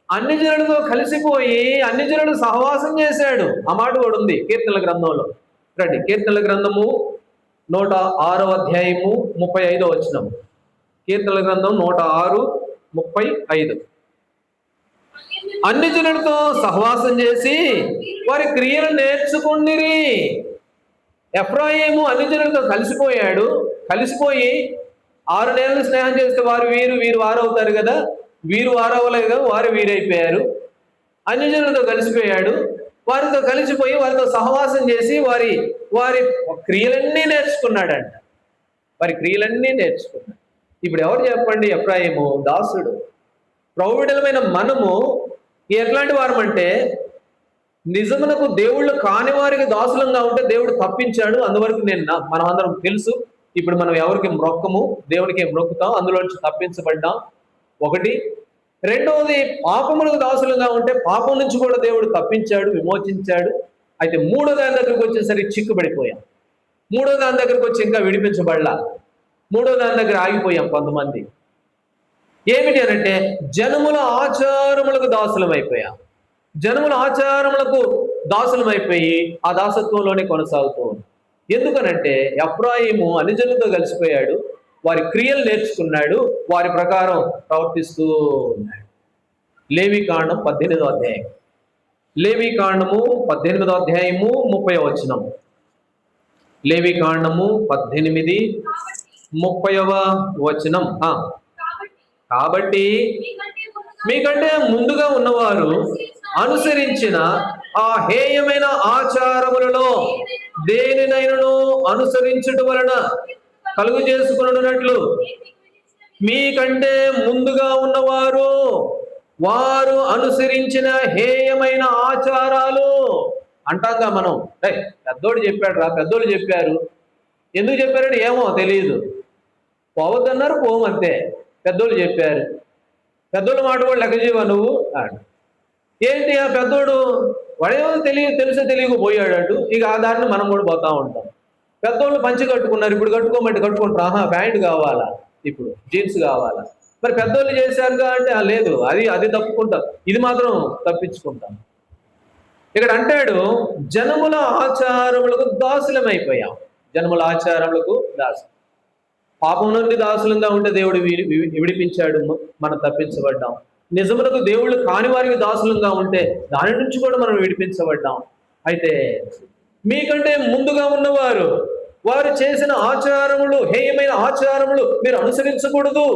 అన్యజనులతో కలిసిపోయి అన్యజనులు సహవాసం చేశాడు. ఆ మాట కూడా ఉంది కీర్తనల గ్రంథంలో. రండి, కీర్తనల గ్రంథము 106వ అధ్యాయము 35వ వచనం. కీర్తనల గ్రంథం 106:35. అన్ని జనులతో సహవాసం చేసి వారి క్రియలు నేర్చుకునిరి. ఎఫ్రాయిము అన్ని జనులతో కలిసిపోయి 6 నెలలు స్నేహం చేస్తే వీరు వారవుతారు కదా, వీరు వారవలేదు కదా, వారు వీరైపోయారు. అన్ని జనులతో కలిసిపోయాడు, వారితో కలిసిపోయి వారితో సహవాసం చేసి వారి వారి క్రియలన్నీ నేర్చుకున్నాడంట. వారి క్రియలన్నీ నేర్చుకున్నాడు. ఇప్పుడు ఎవరు చెప్పండి? ఎఫ్రాయిము దాసుడు. ప్రౌఢులమైన మనము ఎట్లాంటి వారమంటే, నిజమునకు దేవుళ్ళు కాని వారికి దాసులంగా ఉంటే దేవుడు తప్పించాడు. అందువరకు మనం అందరం తెలుసు. ఇప్పుడు మనం ఎవరికి మొక్కము, దేవునికి మొక్కుతాం, అందులోంచి తప్పించబడ్డాం. ఒకటి. రెండవది, పాపములకు దాసులుగా ఉంటే పాపం నుంచి కూడా దేవుడు తప్పించాడు, విమోచించాడు. అయితే మూడో దాని దగ్గరికి వచ్చేసరికి చిక్కుబడిపోయాం. మూడో దాని దగ్గరికి వచ్చి ఇంకా విడిపించబడలా. మూడో దాని దగ్గర ఆగిపోయాం కొంతమంది. ఏమిటి అనంటే, జనముల ఆచారములకు దాసులం అయిపోయాం. జనముల ఆచారములకు దాసులం అయిపోయి ఆ దాసత్వంలోనే కొనసాగుతూ ఉంది. ఎందుకనంటే ఎఫ్రాయిము అన్యజనులతో కలిసిపోయాడు, వారి క్రియలు నేర్చుకున్నాడు, వారి ప్రకారం ప్రవర్తిస్తూ ఉన్నాడు. లేవీకాండం 18వ అధ్యాయం. లేవీకాండము 18వ అధ్యాయము 30వ వచనం. లేవీకాండము 18 30వ వచనం. కాబట్టి మీకంటే ముందుగా ఉన్నవారు అనుసరించిన ఆ హేయమైన ఆచారములలో దేనినైనను అనుసరించుట వలన కలుగు చేసుకున్నట్లు మీకంటే ముందుగా ఉన్నవారు వారు అనుసరించిన హేయమైన ఆచారాలు అంటాంగా మనం. పెద్దోడు చెప్పాడు రా, పెద్దోళ్ళు చెప్పారు. ఎందుకు చెప్పారని ఏమో తెలియదు. పోవద్దన్నారు, పోమంతే. పెద్దోళ్ళు చెప్పారు, పెద్దోళ్ళు మాట కూడా లెక్క చేయవా నువ్వు అన్నాడు. ఏంటి ఆ పెద్దోడు వాడేమో తెలుసో తెలియకపోయాడు అటు. ఇక ఆ దారిని మనం కూడా పోతా ఉంటాం. పెద్దోళ్ళు పంచి కట్టుకున్నారు, ఇప్పుడు కట్టుకోమంటే కట్టుకుంటారు. ప్యాంట్ కావాలా, ఇప్పుడు జీన్స్ కావాలా. మరి పెద్దోళ్ళు చేశారుగా అంటే లేదు, అది తప్పుకుంటాం, ఇది మాత్రం తప్పించుకుంటాం. ఇక్కడ అంటాడు, జనముల ఆచారములకు దాసులమైపోయాం. జనముల ఆచారములకు దాసు. పాపం నుండి దాసులంగా ఉంటే దేవుడు విడిపించాడు, మనం తప్పించబడ్డాం. నిజములకు దేవుళ్ళు కాని వారికి దాసులంగా ఉంటే దాని నుంచి కూడా మనం విడిపించబడ్డాం. అయితే మీకంటే ముందుగా ఉన్నవారు వారు చేసిన ఆచారములు, హేయమైన ఆచారములు మీరు అనుసరించకూడదు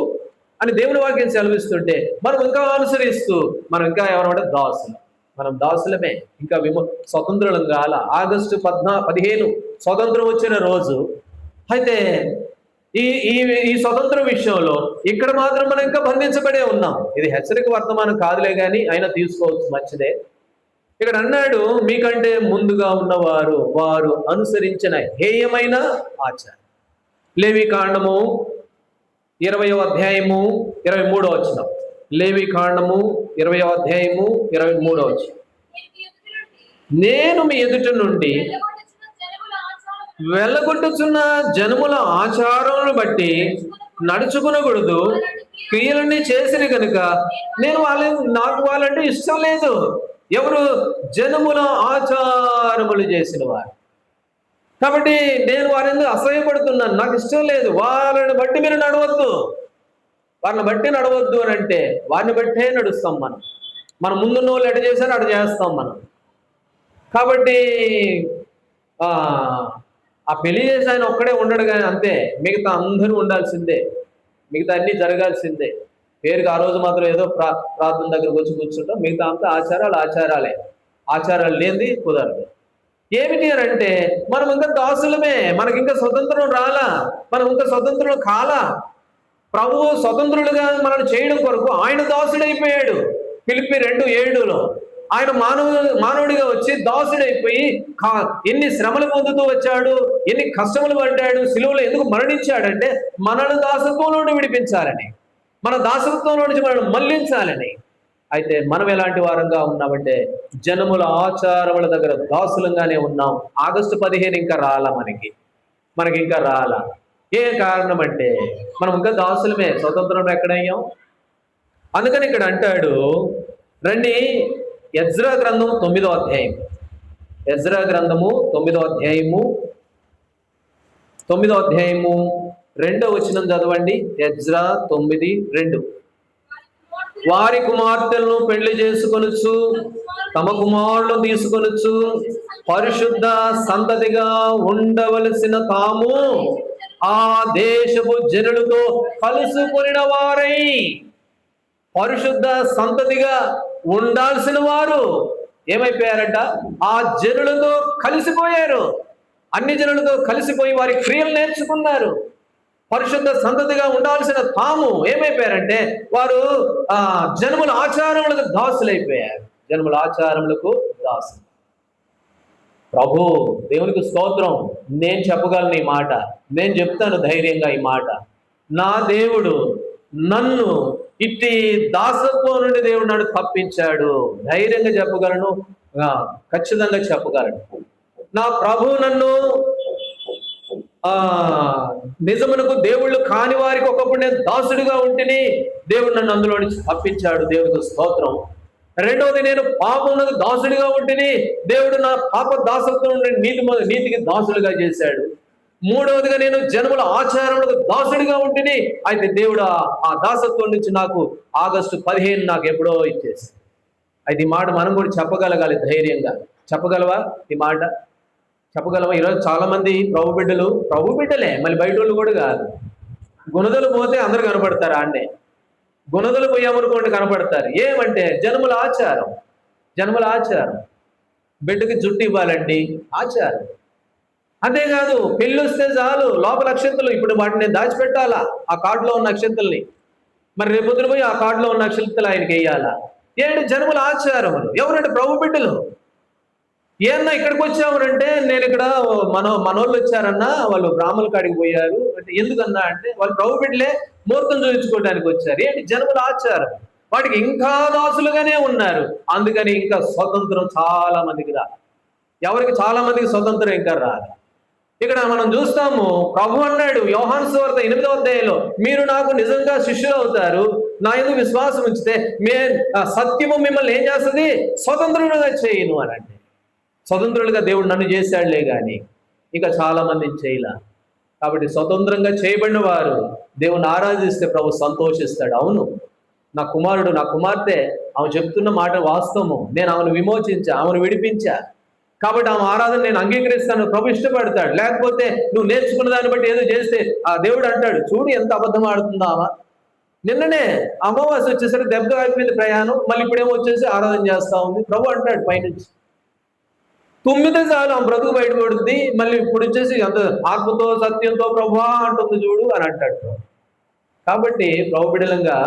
అని దేవుని వాక్యం సెలవిస్తుంటే మనం ఇంకా అనుసరిస్తూ మనం ఇంకా ఏమన్నా దాసులు. మనం దాసులమే, ఇంకా స్వతంత్రులం కాల. ఆగస్టు 15 స్వతంత్రం వచ్చిన రోజు. అయితే ఈ స్వతంత్ర విషయంలో ఇక్కడ మాత్రం మనం ఇంకా బంధించబడే ఉన్నాం. ఇది హెచ్చరిక వర్తమానం కాదులే కానీ అయినా తీసుకోవచ్చు, మంచిదే. ఇక్కడ అన్నాడు, మీకంటే ముందుగా ఉన్నవారు వారు అనుసరించిన హేయమైన ఆచారం. లేవీకాండము 20వ అధ్యాయము 23వ వచనం. లేవీకాండము 20వ అధ్యాయము 23వ వచనం. నేను మీ ఎదుట నుండి వెళ్ళగొట్టుచున్న జనముల ఆచారములను బట్టి నడుచుకునకూడదు, క్రియలన్నీ చేసిరి కనుక నాకు వాళ్ళంటే ఇష్టం లేదు. ఎవరు? జనముల ఆచారములు చేసిన వారు. కాబట్టి నేను వారిని అసహ్యపడుతున్నాను, నాకు ఇష్టం లేదు. వాళ్ళని బట్టి మీరు నడవద్దు, వారిని బట్టి నడవద్దు అని అంటే వారిని బట్టే నడుస్తాం మనం. మన ముందున్న వాళ్ళు ఎట చేశారో అటు చేస్తాం మనం. కాబట్టి ఆ పెళ్లి చేసి ఆయన ఒక్కడే ఉండడు కానీ అంతే, మిగతా అందరూ ఉండాల్సిందే, మిగతా అన్నీ జరగాల్సిందే. పేరుకి ఆ రోజు మాత్రం ఏదో ప్రార్థన దగ్గరకు వచ్చి కూర్చుంటాం, మిగతా అంతా ఆచారాలే. ఆచారాలు లేనిది కుదరదు. ఏమిటి అని అంటే మనం ఇంకా దాసులమే, మనకి ఇంకా స్వతంత్రం రాలా, మనం ఇంకా స్వతంత్రం కాలా. ప్రభువు స్వతంత్రులుగా మనల్ని చేయడం కొరకు ఆయన దాసుడైపోయాడు. ఫిలిప్పీ 2:7 ఆయన మానవుడిగా వచ్చి దాసుడైపోయి ఎన్ని శ్రమలు పొందుతూ వచ్చాడు, ఎన్ని కష్టములు పడ్డాడు, సిలువలో ఎందుకు మరణించాడంటే మనల్ని దాసత్వంలో విడిపించాలని, మన దాసత్వంలో నుంచి మనల్ని మళ్లించాలని. అయితే మనం ఎలాంటి వారంగా ఉన్నామంటే జనముల ఆచారముల దగ్గర దాసులంగానే ఉన్నాం. ఆగస్టు 15 ఇంకా రాలా, మనకి ఇంకా రాలా. ఏ కారణం అంటే మనం ఇంకా దాసులమే, స్వతంత్రం ఎక్కడయ్యాం. అందుకని ఇక్కడ అంటాడు, రండి ఎజ్రా గ్రంథం 9వ అధ్యాయం. ఎజ్రా గ్రంథము 9వ అధ్యాయము 2వ వచనం చదవండి. ఎజ్రా 9:2. వారి కుమార్తెలను పెళ్లి చేసుకొనుచు తమ కుమారులను తీసుకొనుచు పరిశుద్ధ సంతతిగా ఉండవలసిన తాము ఆ దేశపు జనులతో కలుసుకొనిన వారై, పరిశుద్ధ సంతతిగా ఉండాల్సిన వారు ఏమైపోయారంట? ఆ జనులతో కలిసిపోయారు. అన్ని జనులతో కలిసిపోయి వారి క్రియలు నేర్చుకున్నారు. పరిశుద్ధ సంతతిగా ఉండాల్సిన తాము ఏమైపోయారంటే వారు జన్ముల ఆచారములకు దాసులైపోయారు. జన్ముల ఆచారములకు దాసులు. ప్రభు దేవునికి స్తోత్రం. నేను చెప్పగలను ఈ మాట, నేను చెప్తాను ధైర్యంగా ఈ మాట. నా దేవుడు నన్ను ఇట్టి దాసత్వం నుండి దేవుడు నన్ను తప్పించాడు. ధైర్యంగా చెప్పగలను, ఖచ్చితంగా చెప్పగలను. నా ప్రభు నన్ను నిజమునకు దేవుళ్ళు కాని వారికి ఒకప్పుడు నేను దాసుడిగా ఉంటేని దేవుడు నన్ను అందులో నుంచి తప్పించాడు. దేవుడికి స్తోత్రం. రెండవది, నేను పాపమునకు దాసుడిగా ఉంటేని దేవుడు నా పాప దాసత్వం నుండి నీతికి దాసుడిగా చేశాడు. మూడవదిగా, నేను జన్మల ఆచారములకు దాసుడిగా ఉంటేని అయితే దేవుడు ఆ దాసత్వం నుంచి నాకు ఆగస్టు 15 నాకు ఎప్పుడో ఇచ్చేసి. అయితే ఈ మాట మనం కూడా చెప్పగలగాలి ధైర్యంగా. చెప్పగలవా ఈ మాట? చెప్పగలవా? ఈరోజు చాలా మంది ప్రభు బిడ్డలే, మళ్ళీ బయట వాళ్ళు కూడా కాదు. గుణదలు పోతే అందరు కనపడతారు. ఆండే గుణదలు పోయామనుకోండి కనపడతారు. ఏమంటే జన్మల ఆచారం. బిడ్డకి జుట్టు ఇవ్వాలండి, ఆచారం. అంతేకాదు, పెళ్ళి వస్తే చాలు లోపల అక్షంతలు. ఇప్పుడు వాటిని నేను దాచిపెట్టాలా, ఆ కార్డులో ఉన్న అక్షంతల్ని. మరి రేపొద్దున పోయి ఆ కార్డులో ఉన్న అక్షంతలు ఆయనకి వేయాలా? ఏంటి జన్మల ఆచారములు. ఎవరంటే ప్రభు బిడ్డలు. ఏమన్నా ఇక్కడికి వచ్చామనంటే, నేను ఇక్కడ మనోళ్ళు వచ్చారన్నా, వాళ్ళు బ్రాహ్మణుల కాడికి పోయారు అంటే ఎందుకన్నా అంటే వాళ్ళు ప్రభు బిడ్డలే, మూర్తం చూపించుకోవడానికి వచ్చారు. ఏంటి జన్మల ఆచారం. వాటికి ఇంకా దాసులుగానే ఉన్నారు. అందుకని ఇంకా స్వతంత్రం చాలా మందికి రాదు. ఎవరికి? చాలా మందికి స్వతంత్రం ఇంకా రాదు. ఇక్కడ మనం చూస్తాము, ప్రభు అన్నాడు యోహాను సువార్త 8వ అధ్యాయంలో, మీరు నాకు నిజంగా శిష్యులు అవుతారు, నా యందు విశ్వాసం ఉంచితే సత్యము మిమ్మల్ని ఏం చేస్తుంది? స్వతంత్రులుగా చేయను అని అంటే. స్వతంత్రులుగా దేవుడు నన్ను చేశాడులే కానీ ఇంకా చాలా మందిని చేయలా. కాబట్టి స్వతంత్రంగా చేయబడిన వారు దేవుని ఆరాధిస్తే ప్రభు సంతోషిస్తాడు. అవును, నా కుమారుడు, నా కుమార్తె, ఆమె చెప్తున్న మాట వాస్తవము. నేను ఆమెను విమోచించా, ఆమెను విడిపించా. కాబట్టి ఆమె ఆరాధన నేను అంగీకరిస్తాను. ప్రభు ఇష్టపడతాడు. లేకపోతే నువ్వు నేర్చుకున్న దాన్ని బట్టి ఏదో చేస్తే ఆ దేవుడు అంటాడు, చూడు ఎంత అబద్ధం ఆడుతుందా ఆమె. నిన్ననే అమావాస్య వచ్చేసరికి దెబ్బ అయిపోయింది ప్రయాణం, మళ్ళీ ఇప్పుడేమో వచ్చేసి ఆరాధన చేస్తా ఉంది. ప్రభు అంటాడు పైనుంచి, తుమ్మితే చాలు ఆమె బ్రతుకు బయటపడుతుంది. మళ్ళీ ఇప్పుడు వచ్చేసి అంత ఆత్మతో సత్యంతో ప్రభువా అంటుంది చూడు అని అంటాడు. కాబట్టి ప్రభు బిడ్డలంగా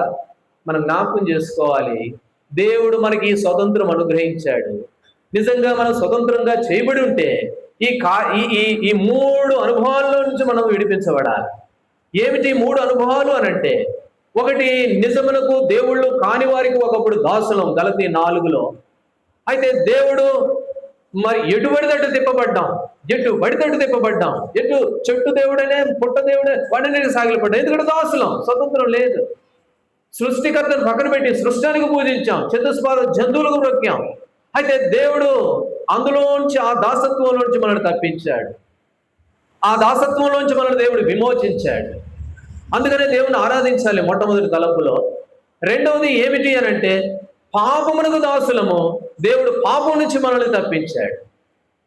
మనం జ్ఞాపకం చేసుకోవాలి, దేవుడు మనకి స్వతంత్రం అనుగ్రహించాడు. నిజంగా మనం స్వతంత్రంగా చేయబడి ఉంటే ఈ 3 అనుభవాల్లో నుంచి మనం విడిపించబడాలి. ఏమిటి 3 అనుభవాలు అనంటే, ఒకటి, నిజమునకు దేవుళ్ళు కాని వారికి ఒకప్పుడు దాసులం, గలతీ 4లో. అయితే దేవుడు మరి ఎటు పడితట్టు తిప్పబడ్డాం, ఎటు చెట్టు దేవుడనే పుట్ట దేవుడే వాడిని సాగిలపడ్డాం. ఎందుకంటే దాసులం, స్వతంత్రం లేదు. సృష్టికర్తను పక్కన పెట్టి సృష్టానికి పూజించాం, చతుస్పాద జంతువులకు బ్రొక్కాం. అయితే దేవుడు అందులోంచి, ఆ దాసత్వంలోంచి మనల్ని తప్పించాడు. ఆ దాసత్వంలోంచి మనల్ని దేవుడు విమోచించాడు. అందుకనే దేవుని ఆరాధించాలి మొట్టమొదటి తలంపులో. రెండవది ఏమిటి అనంటే, పాపమునకు దాసులము, దేవుడు పాపం నుంచి మనల్ని తప్పించాడు.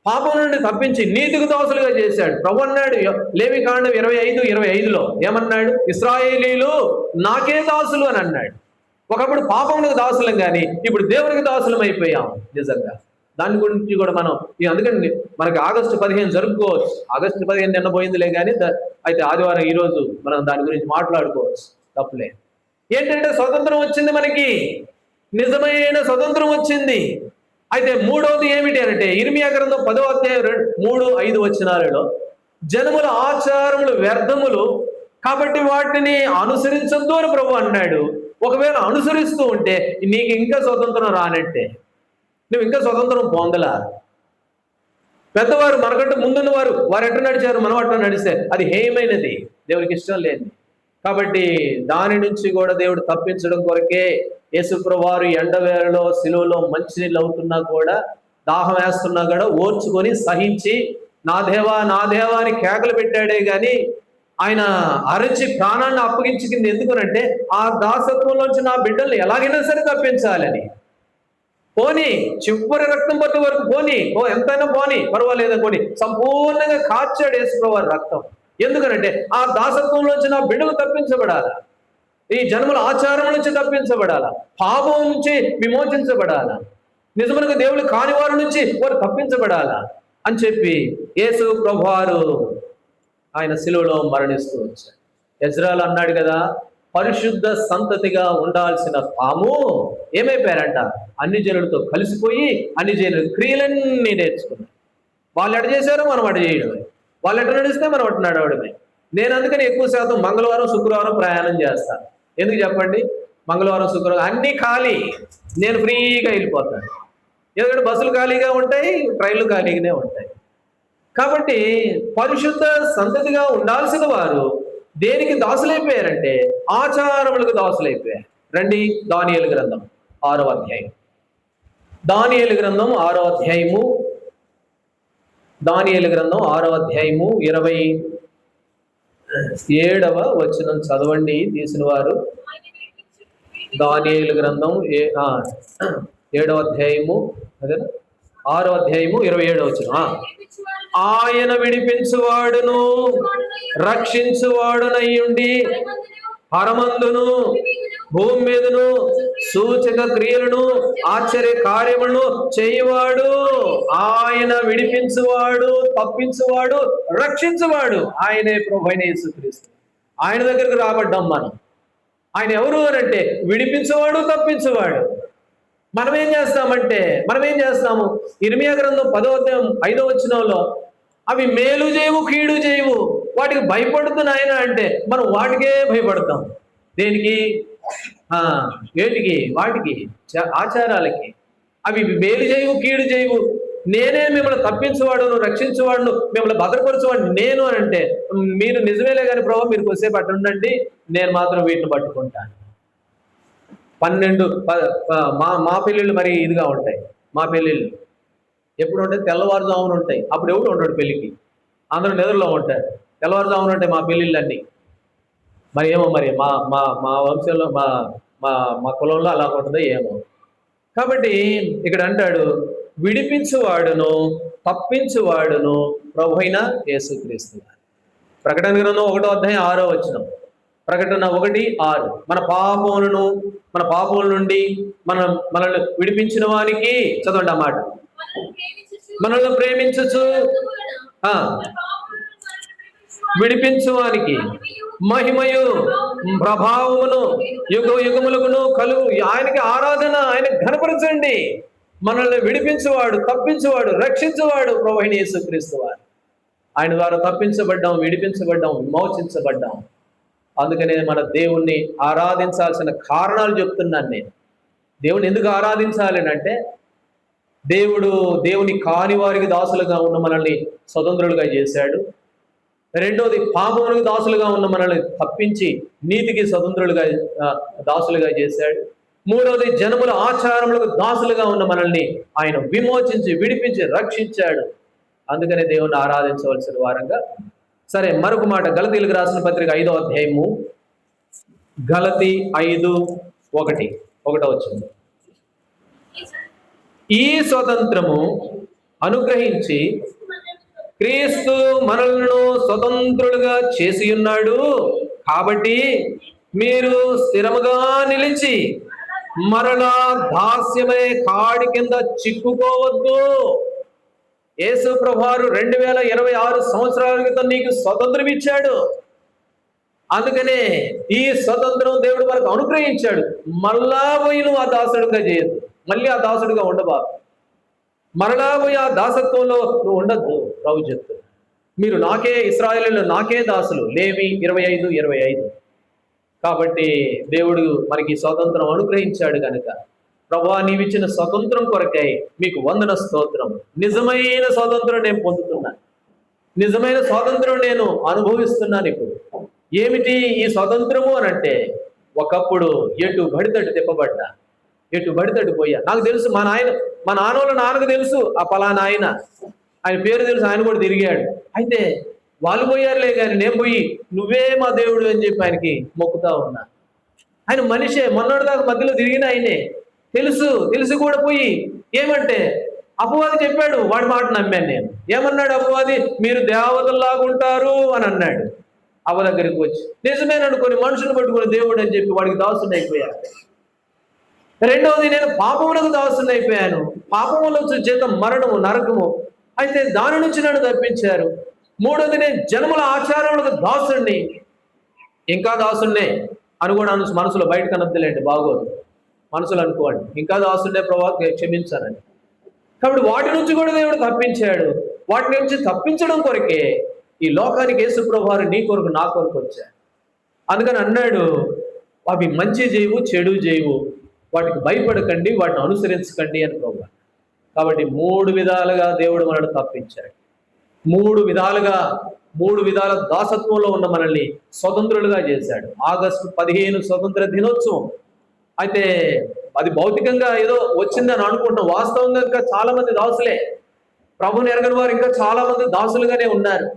పాపం నుండి తప్పించి నీతికి దాసులుగా చేశాడు. ప్రభు అన్నాడు లేవికాండం 25:25లో ఏమన్నాడు? ఇశ్రాయేలీలు నాకే దాసులు అని అన్నాడు. ఒకప్పుడు పాపమునకు దాసులం కానీ ఇప్పుడు దేవునికి దాసులం అయిపోయాం. నిజంగా దాని గురించి కూడా మనం అందుకని మనకి ఆగస్టు 15 జరుపుకోవచ్చు. ఆగస్టు 15 నిన్న పోయిందిలే కానీ, అయితే ఆదివారం ఈరోజు మనం దాని గురించి మాట్లాడుకోవచ్చు, తప్పులే. ఏంటంటే స్వతంత్రం వచ్చింది మనకి, నిజమైన స్వతంత్రం వచ్చింది. అయితే మూడవది ఏమిటి అంటే, ఇర్మియా గ్రంథం 10వ అధ్యాయం 3-5 వచనాలలో, జనముల ఆచారములు వ్యర్థములు కాబట్టి వాటిని అనుసరించొద్దు అని ప్రభు అన్నాడు. ఒకవేళ అనుసరిస్తూ ఉంటే నీకు ఇంకా స్వతంత్రం రానట్టే, నువ్వు ఇంకా స్వతంత్రం పొందలా. పెద్దవారు మనకంటే ముందున్న వారు ఎట్లా నడిచారు, మనం అట్లా నడిస్తే అది హేయమైనది, దేవునికి ఇష్టం లేదు. కాబట్టి దాని నుంచి కూడా దేవుడు తప్పించడం కొరకే యేసుప్రభువు వారు ఎండవేళలో సిలువలో మంచినీళ్ళు అవుతున్నా కూడా, దాహం వేస్తున్నా కూడా ఓర్చుకొని సహించి నా దేవా నా దేవా అని కేకలు పెట్టాడే కానీ ఆయన అరచి ప్రాణాన్ని అప్పగించింది ఎందుకనంటే ఆ దాసత్వంలోంచి నా బిడ్డల్ని ఎలాగైనా సరే తప్పించాలని. పోని చివరి రక్తం పట్టు వరకు పోని, ఎంతైనా పోని పర్వాలేదు పోని, సంపూర్ణంగా కాచాడు యేసుప్రభువు వారి రక్తం. ఎందుకనంటే ఆ దాసత్వంలోంచి నా బిడ్డలు తప్పించబడాలా, ఈ జన్మల ఆచారం నుంచి తప్పించబడాలా, పాపం నుంచి విమోచించబడాలా, నిజమునకు దేవుడు కాని వారి నుంచి వారు తప్పించబడాలా అని చెప్పి యేసు ప్రభువారు ఆయన శిలువలో మరణిస్తూ వచ్చాడు. ఎజ్రాలు అన్నాడు కదా, పరిశుద్ధ సంతతిగా ఉండాల్సిన తాము ఏమైపోయారంట, అన్ని జనులతో కలిసిపోయి అన్ని జనుల క్రియలన్నీ నేర్చుకున్నారు. వాళ్ళు ఎట చేశారో మనం అటు చేయడమే, వాళ్ళు ఎట నడిస్తే మనం అటు నడవడమే. నేను అందుకని ఎక్కువ శాతం మంగళవారం శుక్రవారం ప్రయాణం చేస్తాను. ఎందుకు చెప్పండి? మంగళవారం శుక్రవారం అన్నీ ఖాళీ, నేను ఫ్రీగా వెళ్ళిపోతాను. ఎందుకంటే బస్సులు ఖాళీగా ఉంటాయి, ట్రైన్లు ఖాళీగానే ఉంటాయి. కాబట్టి పరిశుద్ధ సంతతిగా ఉండాల్సిన వారు దేనికి దాసులైపోయారంటే ఆచారములకు దాసులైపోయారు. రండి దానియేలు గ్రంథం 6వ అధ్యాయం. దానియేలు గ్రంథం 6వ అధ్యాయము, దానియేలు గ్రంథం 6వ అధ్యాయము 27వ వచనం చదవండి తీసిన వారు. దానియేలు గ్రంథం 7వ అధ్యాయము, అదే 6వ అధ్యాయము 27వ వచనం. ఆయన విడిపించువాడును రక్షించువాడునయ్యుండి పరమందును భూమి మీదను సూచక క్రియలను ఆశ్చర్య కార్యములను చేయవాడు. ఆయన విడిపించువాడు, తప్పించువాడు, రక్షించువాడు ఆయనే ప్రభువైన యేసుక్రీస్తు. ఆయన దగ్గరకు రాబడ్డాం మనం. ఆయన ఎవరు అనంటే విడిపించువాడు, తప్పించువాడు. మనం ఏం చేస్తాము? ఇర్మియా గ్రంథం 10వ అధ్యాయం 5వ వచనంలో అవి మేలు చేయవు కీడు చేయవు, వాటికి భయపడుతున్నాయన అంటే మనం వాటికే భయపడతాం. దేనికి? వేటికి? వాటికి, ఆచారాలకి. అవి మేలు చేయవు కీడు చేయవు, నేనే మిమ్మల్ని తప్పించువాడును రక్షించువాడును మిమ్మల్ని భద్రపరచువాడు నేను అని అంటే, మీరు నిజమేలే కానీ ప్రభు మీరు కొద్దిసేపు అట్టు ఉండండి, నేను మాత్రం వీటిని పట్టుకుంటాను. 12 మా పెళ్ళిళ్ళు మరి ఇదిగా ఉంటాయి. మా పెళ్ళిళ్ళు ఎప్పుడు ఉంటాయి? తెల్లవారుజామున ఉంటాయి. అప్పుడు ఎవరు ఉంటాడు పెళ్ళికి? అందరూ నిద్రలో ఉంటారు. తెల్లవారుజామున ఉంటాయి మా పెళ్ళిళ్ళన్నీ. మరి ఏమో మరి మా మా మా వంశంలో మా మా మా కులంలో అలా ఉంటుందో ఏమో. కాబట్టి ఇక్కడ అంటాడు విడిపించువాడును తప్పించువాడును ప్రభువైన యేసుక్రీస్తు. ప్రకటన గ్రంథం 1వ అధ్యాయం 6వ వచనం. ప్రకటన 1:6. మన పాపముల నుండి మనల్ని విడిపించిన వానికి, చదవండి ఆ మాట, మనల్ని ప్రేమించచ్చు విడిపించువానికి మహిమయు ప్రభావమును యుగ యుగములకును కలుగు. ఆయనకి ఆరాధన, ఆయన ఘనపరచండి. మనల్ని విడిపించువాడు, తప్పించువాడు, రక్షించువాడు ప్రభువైన యేసుక్రీస్తు వారు. ఆయన ద్వారా తప్పించబడ్డాం, విడిపించబడ్డాం, విమోచించబడ్డాం. అందుకనే మన దేవుణ్ణి ఆరాధించాల్సిన కారణాలు చెప్తున్నాను నేను. దేవుని ఎందుకు ఆరాధించాలి అంటే, దేవుని కాని వారికి దాసులుగా ఉన్న మనల్ని స్వతంత్రులుగా చేశాడు. రెండోది, పాపములకు దాసులుగా ఉన్న మనల్ని తప్పించి నీతికి స్వతంత్రులుగా దాసులుగా చేశాడు. మూడవది, జనముల ఆచారములకు దాసులుగా ఉన్న మనల్ని ఆయన విమోచించి విడిపించి రక్షించాడు. అందుకనే దేవుణ్ణి ఆరాధించవలసిన వారంగా. సరే, మరొక మాట, గలతీయులకు రాసిన పత్రిక 5వ అధ్యాయము, గలతీ 5:1 వచ్చింది. ఈ స్వతంత్రము అనుగ్రహించి క్రీస్తు మనలను స్వతంత్రులుగా చేసి ఉన్నాడు. కాబట్టి మీరు స్థిరముగా నిలిచి మరలా దాస్యమనే కాడి కింద చిక్కుకోవద్దు. యేసు ప్రభువారు 2026 సంవత్సరాల క్రితం నీకు స్వతంత్రం ఇచ్చాడు. అందుకనే ఈ స్వతంత్రం దేవుడు మనకు అనుగ్రహించాడు. మళ్ళా పోయి నువ్వు ఆ దాసుడుగా చేయొద్దు, మళ్ళీ ఆ దాసుడుగా ఉండబాకు, మరలా పోయి ఆ దాసత్వంలో నువ్వు ఉండద్దు. ప్రభు చెప్తాడు, మీరు నాకే, ఇశ్రాయేలీయులు నాకే దాసులు. లేవి 25:25. కాబట్టి దేవుడు మనకి స్వాతంత్రం అనుగ్రహించాడు కనుక, ప్రభువా నీవిచ్చిన స్వతంత్రం కొరకై మీకు వందన స్తోత్రం. నిజమైన స్వాతంత్రం నేను పొందుతున్నాను, నిజమైన స్వాతంత్రం నేను అనుభవిస్తున్నాను. ఇప్పుడు ఏమిటి ఈ స్వాతంత్రము అని అంటే, ఒకప్పుడు ఎటు బడితట్టు తిప్పబడ్డా, ఎటు బడితట్టు పోయా. నాకు తెలుసు, మా నాన్నోళ్ళ నాన్నకు తెలుసు ఆ పలానా ఆయన పేరు తెలుసు, ఆయన కూడా తిరిగాడు. అయితే వాళ్ళు పోయారులే కానీ నేను పోయి నువ్వే మా దేవుడు అని చెప్పి ఆయనకి మొక్కుతా ఉన్నా. ఆయన మనిషే, మొన్నటి దాకా మధ్యలో తిరిగిన ఆయనే, తెలిసి కూడా పోయి ఏమంటే అపవాది చెప్పాడు, వాడి మాట నమ్మాను నేను. ఏమన్నాడు అపవాది? మీరు దేవతల్లాగా ఉంటారు అని అన్నాడు. అవ్వ దగ్గరికి వచ్చి నిజమేననుకొని మనుషులు పట్టుకుని దేవుడు అని చెప్పి వాడికి దాసుని అయిపోయాను. రెండవది, నేను పాపములకు దాసుని అయిపోయాను. పాపములో జీతం మరణము, నరకము. అయితే దాని నుంచి నన్ను తప్పించారు. మూడవది, నేను జన్మల ఆచారములకు దాసుణ్ణి, ఇంకా దాసున్నే అని కూడా మనసులో బయటకు అనొద్దులేండి, బాగోదు. మనసులో అనుకోండి, ఇంకా దాసుండే ప్రభావ క్షమించాలని. కాబట్టి వాటి నుంచి కూడా దేవుడు తప్పించాడు. వాటి నుంచి తప్పించడం కొరకే ఈ లోకానికి యేసు ప్రభువారు నీ కొరకు నా కొరకు వచ్చాడు. అందుకని అన్నాడు, అవి మంచి చేయవు, చెడు చేయవు, వాటికి భయపడకండి, వాటిని అనుసరించకండి అని ప్రభువు. కాబట్టి 3 విధాలుగా దేవుడు మనల్ని తప్పించాడు. 3 విధాల దాసత్వంలో ఉన్న మనల్ని స్వతంత్రులుగా చేశాడు. ఆగస్టు 15 స్వతంత్ర దినోత్సవం. అయితే అది భౌతికంగా ఏదో వచ్చిందని అనుకుంటాం, వాస్తవంగా ఇంకా చాలా మంది దాసులే. ప్రభుని ఎరగని వారు ఇంకా చాలా మంది దాసులుగానే ఉన్నారు.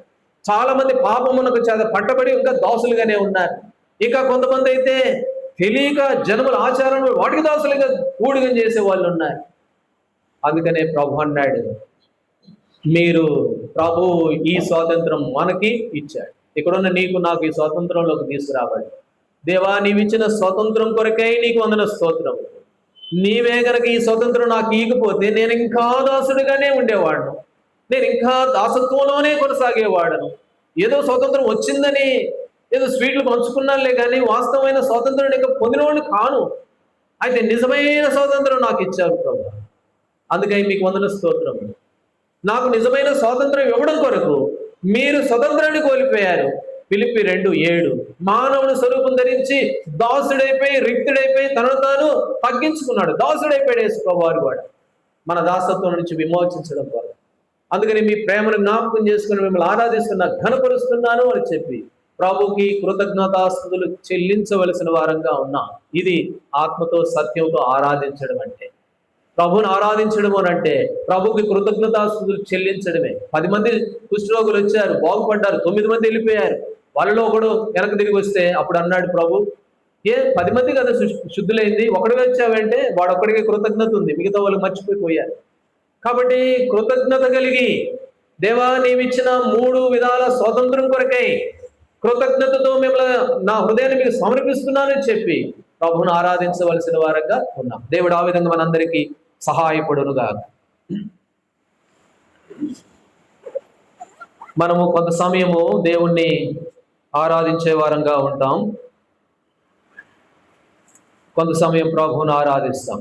చాలా మంది పాపమునకు పట్టబడి ఇంకా దాసులుగానే ఉన్నారు. ఇంకా కొంతమంది అయితే తెలియక జన్మల ఆచారంలో వాటికి దాసులుగా ఊడిగం చేసే వాళ్ళు ఉన్నారు. అందుకనే ప్రభు అన్నాడు, ప్రభు ఈ స్వాతంత్రం మనకి ఇచ్చాడు. ఇక్కడున్న నీకు నాకు ఈ స్వాతంత్రంలోకి తీసుకురావాలి. దేవా, నీవిచ్చిన స్వాతంత్రం కొరకై నీకు వందన స్తోత్రం. నీవే గనక ఈ స్వతంత్రం నాకు ఇవ్వకపోతే నేను ఇంకా దాసుడిగానే ఉండేవాడును, నేను ఇంకా దాసత్వంలోనే కొనసాగేవాడను. ఏదో స్వతంత్రం వచ్చిందని ఏదో స్వీట్లు పంచుకున్నానులే కానీ వాస్తవమైన స్వాతంత్రం ఇంకా పొందినవాడిని కాను. అయితే నిజమైన స్వాతంత్రం నాకు ఇచ్చారు ప్రభు. అందుకని మీకు వందన స్తోత్రం. నాకు నిజమైన స్వాతంత్రం ఇవ్వడం కొరకు మీరు స్వతంత్రాన్ని కోల్పోయారు. ఫిలిప్పి 2:7 మానవుని స్వరూపం ధరించి దాసుడైపోయి రిక్తుడైపోయి తనను తాను తగ్గించుకున్నాడు. దాసుడైపోయాడు యేసు ప్రభువారు కూడా మన దాసత్వం నుంచి విమోచించడం ద్వారా. అందుకని మీ ప్రేమను జ్ఞాపకం చేసుకుని మిమ్మల్ని ఆరాధిస్తున్నా, ఘనపరుస్తున్నాను అని చెప్పి ప్రభుకి కృతజ్ఞతాస్తుతులు చెల్లించవలసిన వారంగా ఉన్నాం. ఇది ఆత్మతో సత్యంతో ఆరాధించడం అంటే. ప్రభుని ఆరాధించడం అని అంటే ప్రభుకి కృతజ్ఞతాస్తుతులు చెల్లించడమే. 10 మంది కుష్ఠరోగులు వచ్చారు, బాగుపడ్డారు. 9 మంది వెళ్ళిపోయారు. వాళ్ళలో ఒకడు వెనక తిరిగి వస్తే అప్పుడు అన్నాడు ప్రభు, 10 మంది కదా శుద్ధులైంది, ఒకడు వచ్చావంటే వాడొక్కడికి కృతజ్ఞత ఉంది, మిగతా వాళ్ళు మర్చిపోయారు. కాబట్టి కృతజ్ఞత కలిగి, దేవా నీవిచ్చిన 3 విధాల స్వాతంత్రం కొరకై కృతజ్ఞతతో మిమ్మల్ని నా హృదయాన్ని మీకు సమర్పిస్తున్నానని చెప్పి ప్రభువును ఆరాధించవలసిన వారంగా ఉన్నాం. దేవుడు ఆ విధంగా మనందరికీ సహాయపడునుగా. మనము కొంత సమయము దేవుణ్ణి ఆరాధించే వారంగా ఉంటాం, కొంత సమయం ప్రభువును ఆరాధిస్తాం.